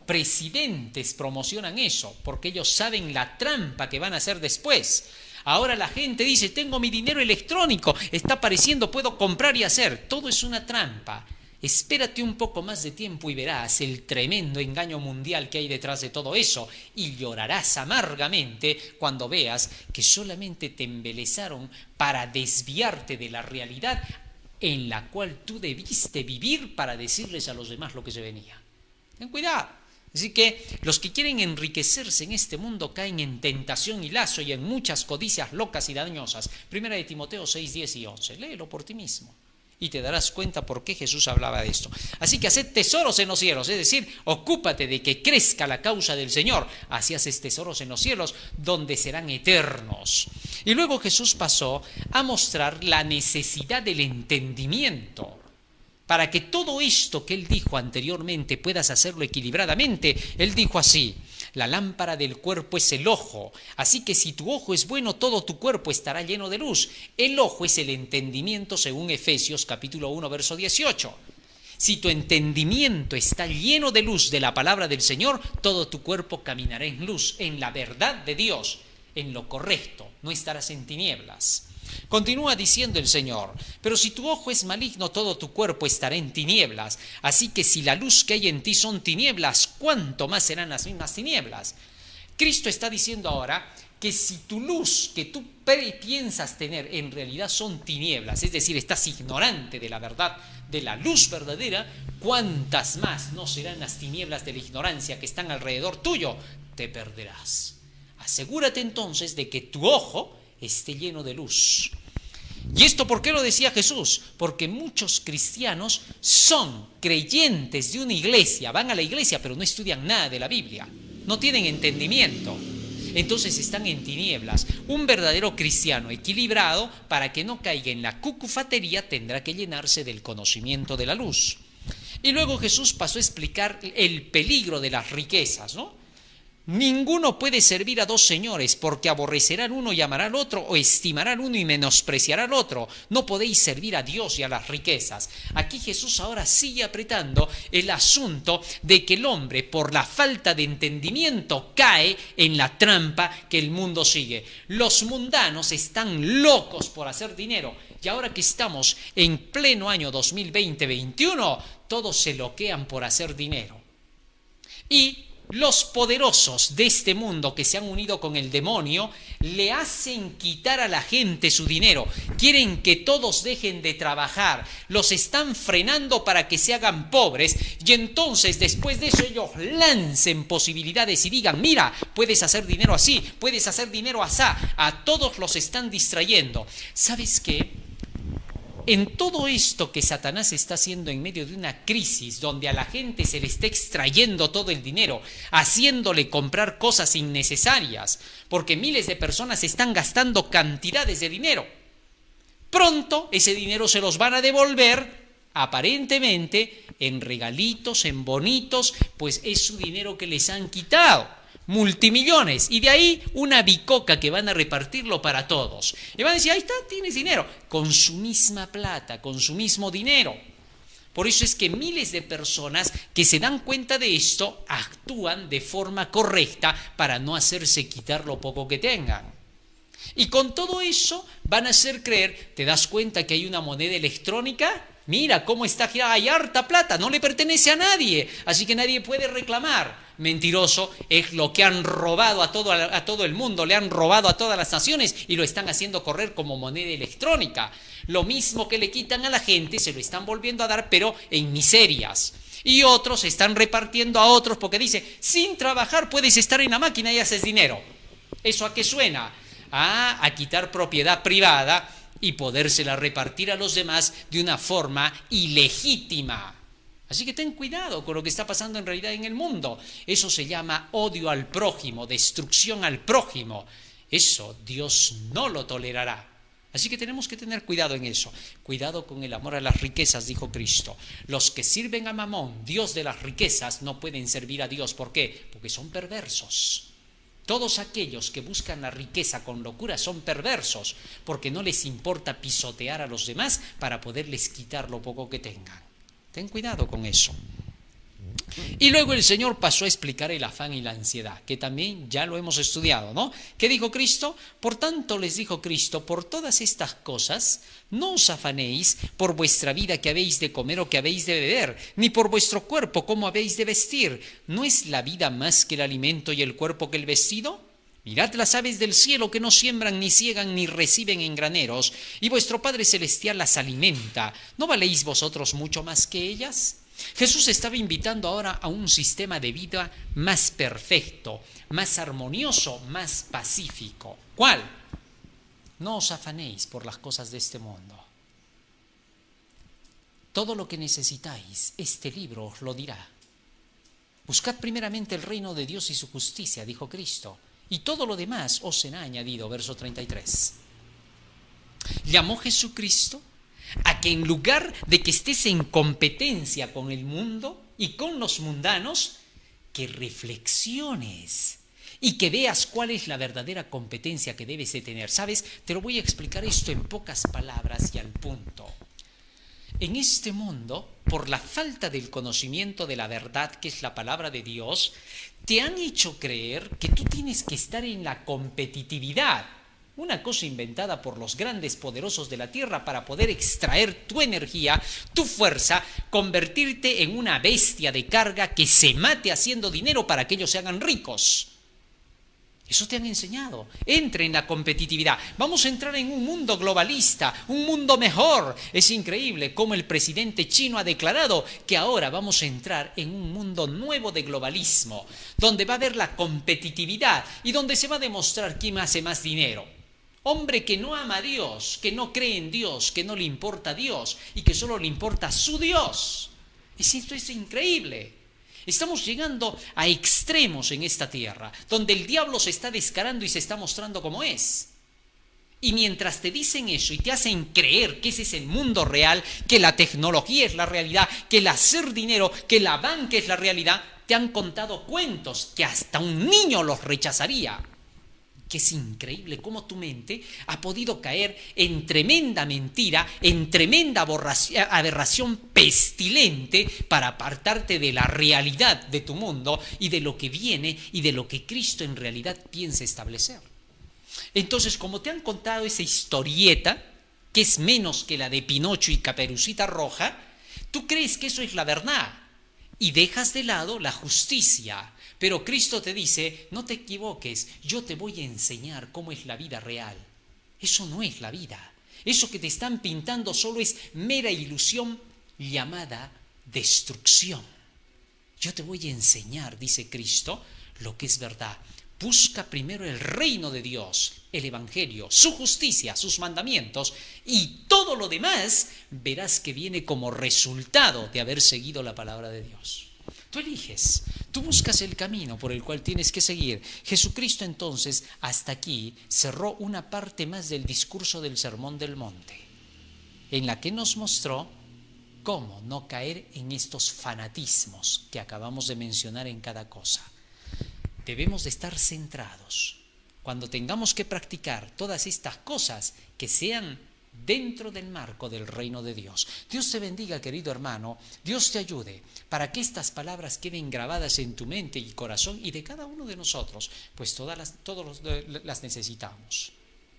Presidentes promocionan eso porque ellos saben la trampa que van a hacer después. Ahora la gente dice: tengo mi dinero electrónico, está apareciendo, puedo comprar y hacer. Todo es una trampa. Espérate un poco más de tiempo y verás el tremendo engaño mundial que hay detrás de todo eso, y llorarás amargamente cuando veas que solamente te embelezaron para desviarte de la realidad en la cual tú debiste vivir para decirles a los demás lo que se venía. Ten cuidado. Así que los que quieren enriquecerse en este mundo caen en tentación y lazo y en muchas codicias locas y dañosas. Primera de Timoteo 6, 10 y 11. Léelo por ti mismo y te darás cuenta por qué Jesús hablaba de esto. Así que haced tesoros en los cielos, es decir, ocúpate de que crezca la causa del Señor. Así haces tesoros en los cielos, donde serán eternos. Y luego Jesús pasó a mostrar la necesidad del entendimiento. Para que todo esto que él dijo anteriormente puedas hacerlo equilibradamente, él dijo así: la lámpara del cuerpo es el ojo, así que si tu ojo es bueno, todo tu cuerpo estará lleno de luz. El ojo es el entendimiento, según Efesios capítulo 1, verso 18. Si tu entendimiento está lleno de luz de la palabra del Señor, todo tu cuerpo caminará en luz, en la verdad de Dios, en lo correcto, no estarás en tinieblas. Continúa diciendo el Señor: pero si tu ojo es maligno, todo tu cuerpo estará en tinieblas. Así que si la luz que hay en ti son tinieblas, ¿cuánto más serán las mismas tinieblas? Cristo está diciendo ahora que si tu luz que tú piensas tener en realidad son tinieblas, es decir, estás ignorante de la verdad, de la luz verdadera, ¿cuántas más no serán las tinieblas de la ignorancia que están alrededor tuyo? Te perderás. Asegúrate entonces de que tu ojo esté lleno de luz. ¿Y esto por qué lo decía Jesús? Porque muchos cristianos son creyentes de una iglesia, van a la iglesia pero no estudian nada de la Biblia, no tienen entendimiento, entonces están en tinieblas. Un verdadero cristiano equilibrado, para que no caiga en la cucufatería, tendrá que llenarse del conocimiento de la luz. Y luego Jesús pasó a explicar el peligro de las riquezas, ¿no? Ninguno puede servir a dos señores, porque aborrecerán uno y amará al otro, o estimarán uno y menospreciará al otro. No podéis servir a Dios y a las riquezas. Aquí Jesús ahora sigue apretando el asunto de que el hombre, por la falta de entendimiento, cae en la trampa que el mundo sigue. Los mundanos están locos por hacer dinero, y ahora que estamos en pleno año 2020-21, todos se loquean por hacer dinero. Y los poderosos de este mundo que se han unido con el demonio le hacen quitar a la gente su dinero. Quieren que todos dejen de trabajar. Los están frenando para que se hagan pobres. Y entonces después de eso ellos lancen posibilidades y digan: mira, puedes hacer dinero así, puedes hacer dinero asá. A todos los están distrayendo. ¿Sabes qué? En todo esto que Satanás está haciendo en medio de una crisis donde a la gente se le está extrayendo todo el dinero, haciéndole comprar cosas innecesarias, porque miles de personas están gastando cantidades de dinero, pronto ese dinero se los van a devolver aparentemente en regalitos, en bonitos, pues es su dinero que les han quitado. Multimillones, y de ahí una bicoca que van a repartirlo para todos. Y van a decir, ahí está, tienes dinero, con su misma plata, con su mismo dinero. Por eso es que miles de personas que se dan cuenta de esto actúan de forma correcta para no hacerse quitar lo poco que tengan. Y con todo eso van a hacer creer, ¿te das cuenta que hay una moneda electrónica? Mira cómo está girada, hay harta plata, no le pertenece a nadie, así que nadie puede reclamar. Mentiroso, es lo que han robado a todo el mundo, le han robado a todas las naciones y lo están haciendo correr como moneda electrónica. Lo mismo que le quitan a la gente, se lo están volviendo a dar, pero en miserias. Y otros están repartiendo a otros porque dice, sin trabajar puedes estar en la máquina y haces dinero. ¿Eso a qué suena? A quitar propiedad privada y podérsela repartir a los demás de una forma ilegítima. Así que ten cuidado con lo que está pasando en realidad en el mundo. Eso se llama odio al prójimo, destrucción al prójimo. Eso Dios no lo tolerará. Así que tenemos que tener cuidado en eso. Cuidado con el amor a las riquezas, dijo Cristo. Los que sirven a Mamón, Dios de las riquezas, no pueden servir a Dios. ¿Por qué? Porque son perversos. Todos aquellos que buscan la riqueza con locura son perversos, porque no les importa pisotear a los demás para poderles quitar lo poco que tengan. Ten cuidado con eso. Y luego el Señor pasó a explicar el afán y la ansiedad, que también ya lo hemos estudiado, ¿no? ¿Qué dijo Cristo? Por tanto les dijo Cristo, por todas estas cosas no os afanéis por vuestra vida que habéis de comer o que habéis de beber, ni por vuestro cuerpo cómo habéis de vestir. ¿No es la vida más que el alimento y el cuerpo que el vestido? Mirad las aves del cielo que no siembran, ni siegan, ni reciben en graneros, y vuestro Padre Celestial las alimenta. ¿No valéis vosotros mucho más que ellas? Jesús estaba invitando ahora a un sistema de vida más perfecto, más armonioso, más pacífico. ¿Cuál? No os afanéis por las cosas de este mundo. Todo lo que necesitáis, este libro os lo dirá. Buscad primeramente el reino de Dios y su justicia, dijo Cristo, y todo lo demás os será añadido, verso 33. Llamó Jesucristo a que en lugar de que estés en competencia con el mundo y con los mundanos, que reflexiones y que veas cuál es la verdadera competencia que debes de tener. ¿Sabes? Te lo voy a explicar esto en pocas palabras y al punto. En este mundo, por la falta del conocimiento de la verdad, que es la palabra de Dios, te han hecho creer que tú tienes que estar en la competitividad. Una cosa inventada por los grandes poderosos de la tierra para poder extraer tu energía, tu fuerza, convertirte en una bestia de carga que se mate haciendo dinero para que ellos se hagan ricos. Eso te han enseñado. Entra en la competitividad. Vamos a entrar en un mundo globalista, un mundo mejor. Es increíble cómo el presidente chino ha declarado que ahora vamos a entrar en un mundo nuevo de globalismo, donde va a haber la competitividad y donde se va a demostrar quién hace más dinero. Hombre que no ama a Dios, que no cree en Dios, que no le importa a Dios y que solo le importa a su Dios. Esto es increíble. Estamos llegando a extremos en esta tierra, donde el diablo se está descarando y se está mostrando como es. Y mientras te dicen eso y te hacen creer que ese es el mundo real, que la tecnología es la realidad, que el hacer dinero, que la banca es la realidad, te han contado cuentos que hasta un niño los rechazaría. Que es increíble cómo tu mente ha podido caer en tremenda mentira, en tremenda aberración pestilente para apartarte de la realidad de tu mundo y de lo que viene y de lo que Cristo en realidad piensa establecer. Entonces, como te han contado esa historieta, que es menos que la de Pinocho y Caperucita Roja, tú crees que eso es la verdad y dejas de lado la justicia. Pero Cristo te dice, no te equivoques, yo te voy a enseñar cómo es la vida real. Eso no es la vida. Eso que te están pintando solo es mera ilusión llamada destrucción. Yo te voy a enseñar, dice Cristo, lo que es verdad. Busca primero el reino de Dios, el evangelio, su justicia, sus mandamientos, y todo lo demás verás que viene como resultado de haber seguido la palabra de Dios. Tú eliges, tú buscas el camino por el cual tienes que seguir. Jesucristo entonces hasta aquí cerró una parte más del discurso del Sermón del Monte, en la que nos mostró cómo no caer en estos fanatismos que acabamos de mencionar en cada cosa. Debemos de estar centrados. Cuando tengamos que practicar todas estas cosas, que sean dentro del marco del reino de Dios. Dios te bendiga, querido hermano. Dios te ayude para que estas palabras queden grabadas en tu mente y corazón y de cada uno de nosotros, pues todos las necesitamos.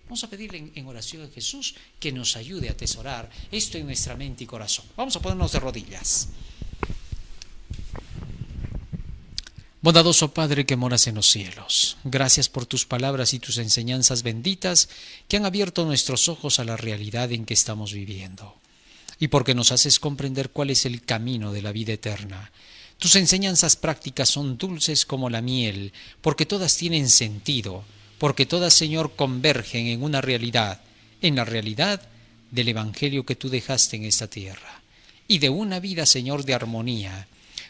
Vamos a pedirle en oración a Jesús que nos ayude a atesorar esto en nuestra mente y corazón. Vamos a ponernos de rodillas. Bondadoso Padre que moras en los cielos, gracias por tus palabras y tus enseñanzas benditas que han abierto nuestros ojos a la realidad en que estamos viviendo y porque nos haces comprender cuál es el camino de la vida eterna. Tus enseñanzas prácticas son dulces como la miel, porque todas tienen sentido, porque todas, Señor, convergen en una realidad, en la realidad del Evangelio que tú dejaste en esta tierra y de una vida, Señor, de armonía,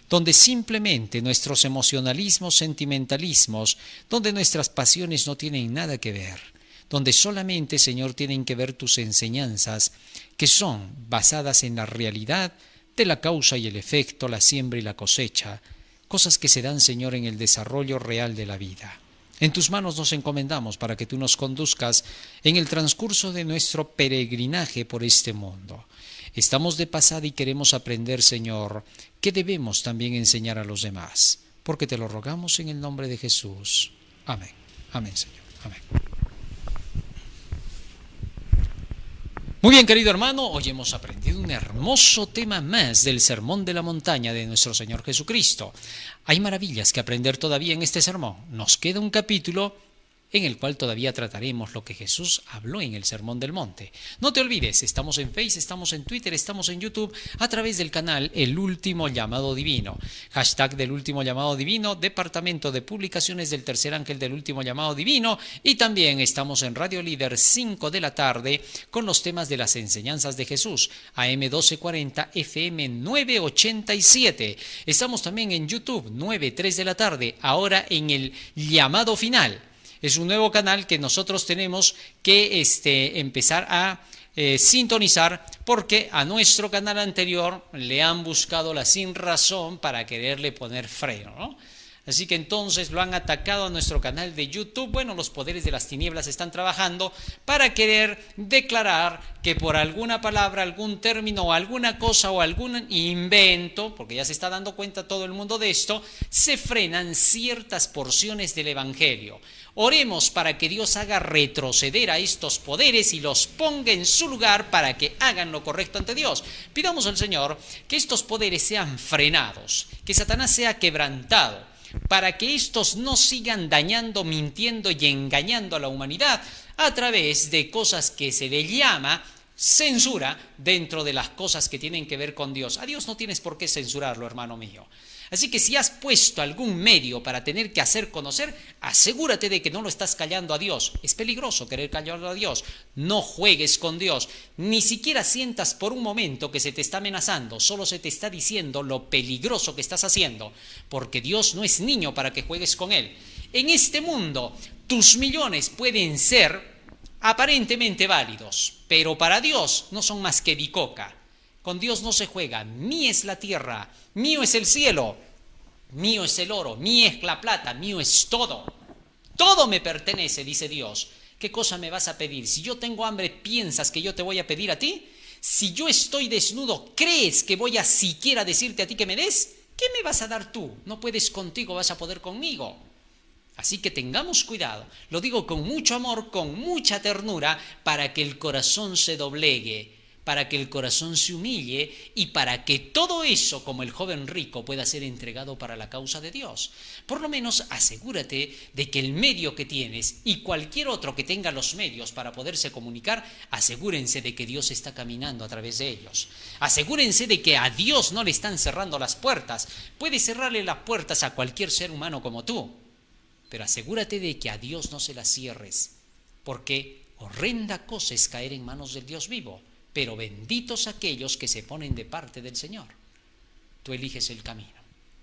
donde simplemente nuestros emocionalismos, sentimentalismos, donde nuestras pasiones no tienen nada que ver, donde solamente, Señor, tienen que ver tus enseñanzas, que son basadas en la realidad de la causa y el efecto, la siembra y la cosecha, cosas que se dan, Señor, en el desarrollo real de la vida. En tus manos nos encomendamos para que tú nos conduzcas en el transcurso de nuestro peregrinaje por este mundo. Estamos de pasada y queremos aprender, Señor, que debemos también enseñar a los demás, porque te lo rogamos en el nombre de Jesús. Amén. Amén, Señor. Amén. Muy bien, querido hermano, hoy hemos aprendido un hermoso tema más del Sermón de la Montaña de nuestro Señor Jesucristo. Hay maravillas que aprender todavía en este sermón. Nos queda un capítulo en el cual todavía trataremos lo que Jesús habló en el Sermón del Monte. No te olvides, estamos en Facebook, estamos en Twitter, estamos en YouTube, a través del canal El Último Llamado Divino. Hashtag del Último Llamado Divino, Departamento de Publicaciones del Tercer Ángel del Último Llamado Divino, y también estamos en Radio Líder 5 de la tarde con los temas de las enseñanzas de Jesús, AM 1240, FM 987. Estamos también en YouTube, 9:03 de la tarde, ahora en el Llamado Final. Es un nuevo canal que nosotros tenemos que empezar a sintonizar, porque a nuestro canal anterior le han buscado la sin razón para quererle poner freno, ¿no? Así que entonces lo han atacado a nuestro canal de YouTube. Bueno, los poderes de las tinieblas están trabajando para querer declarar que por alguna palabra, algún término o alguna cosa o algún invento, porque ya se está dando cuenta todo el mundo de esto, se frenan ciertas porciones del Evangelio. Oremos para que Dios haga retroceder a estos poderes y los ponga en su lugar para que hagan lo correcto ante Dios. Pidamos al Señor que estos poderes sean frenados, que Satanás sea quebrantado, para que estos no sigan dañando, mintiendo y engañando a la humanidad a través de cosas que se le llama censura dentro de las cosas que tienen que ver con Dios. A Dios no tienes por qué censurarlo, hermano mío. Así que si has puesto algún medio para tener que hacer conocer, asegúrate de que no lo estás callando a Dios. Es peligroso querer callarlo a Dios. No juegues con Dios. Ni siquiera sientas por un momento que se te está amenazando. Solo se te está diciendo lo peligroso que estás haciendo. Porque Dios no es niño para que juegues con Él. En este mundo, tus millones pueden ser aparentemente válidos, pero para Dios no son más que bicoca. Con Dios no se juega. Mía es la tierra, mío es el cielo, mío es el oro, mía es la plata, mío es todo. Todo me pertenece, dice Dios. ¿Qué cosa me vas a pedir? Si yo tengo hambre, ¿piensas que yo te voy a pedir a ti? Si yo estoy desnudo, ¿crees que voy a siquiera decirte a ti que me des? ¿Qué me vas a dar tú? No puedes contigo, vas a poder conmigo. Así que tengamos cuidado. Lo digo con mucho amor, con mucha ternura, para que el corazón se doblegue, para que el corazón se humille y para que todo eso, como el joven rico, pueda ser entregado para la causa de Dios. Por lo menos asegúrate de que el medio que tienes y cualquier otro que tenga los medios para poderse comunicar, asegúrense de que Dios está caminando a través de ellos. Asegúrense de que a Dios no le están cerrando las puertas. Puedes cerrarle las puertas a cualquier ser humano como tú, pero asegúrate de que a Dios no se las cierres, porque horrenda cosa es caer en manos del Dios vivo. Pero benditos aquellos que se ponen de parte del Señor. Tú eliges el camino.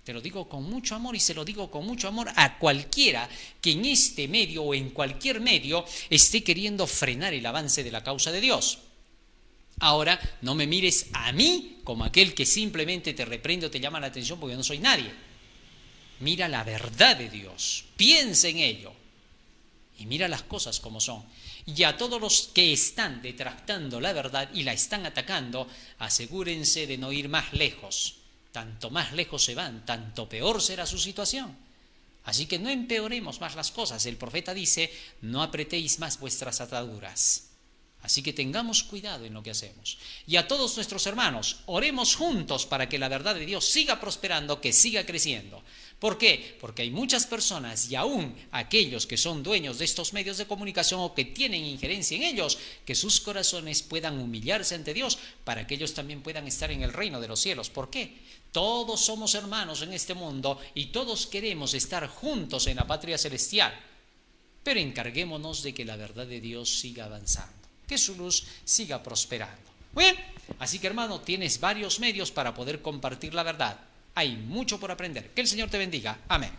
Te lo digo con mucho amor y se lo digo con mucho amor a cualquiera que en este medio o en cualquier medio esté queriendo frenar el avance de la causa de Dios. Ahora, no me mires a mí como aquel que simplemente te reprende o te llama la atención porque yo no soy nadie. Mira la verdad de Dios, piensa en ello y mira las cosas como son. Y a todos los que están detractando la verdad y la están atacando, asegúrense de no ir más lejos. Tanto más lejos se van, tanto peor será su situación. Así que no empeoremos más las cosas. El profeta dice, no apretéis más vuestras ataduras. Así que tengamos cuidado en lo que hacemos. Y a todos nuestros hermanos, oremos juntos para que la verdad de Dios siga prosperando, que siga creciendo. ¿Por qué? Porque hay muchas personas y aún aquellos que son dueños de estos medios de comunicación o que tienen injerencia en ellos, que sus corazones puedan humillarse ante Dios para que ellos también puedan estar en el reino de los cielos. ¿Por qué? Todos somos hermanos en este mundo y todos queremos estar juntos en la patria celestial. Pero encarguémonos de que la verdad de Dios siga avanzando, que su luz siga prosperando. Muy bien, así que hermano, tienes varios medios para poder compartir la verdad. Hay mucho por aprender. Que el Señor te bendiga. Amén.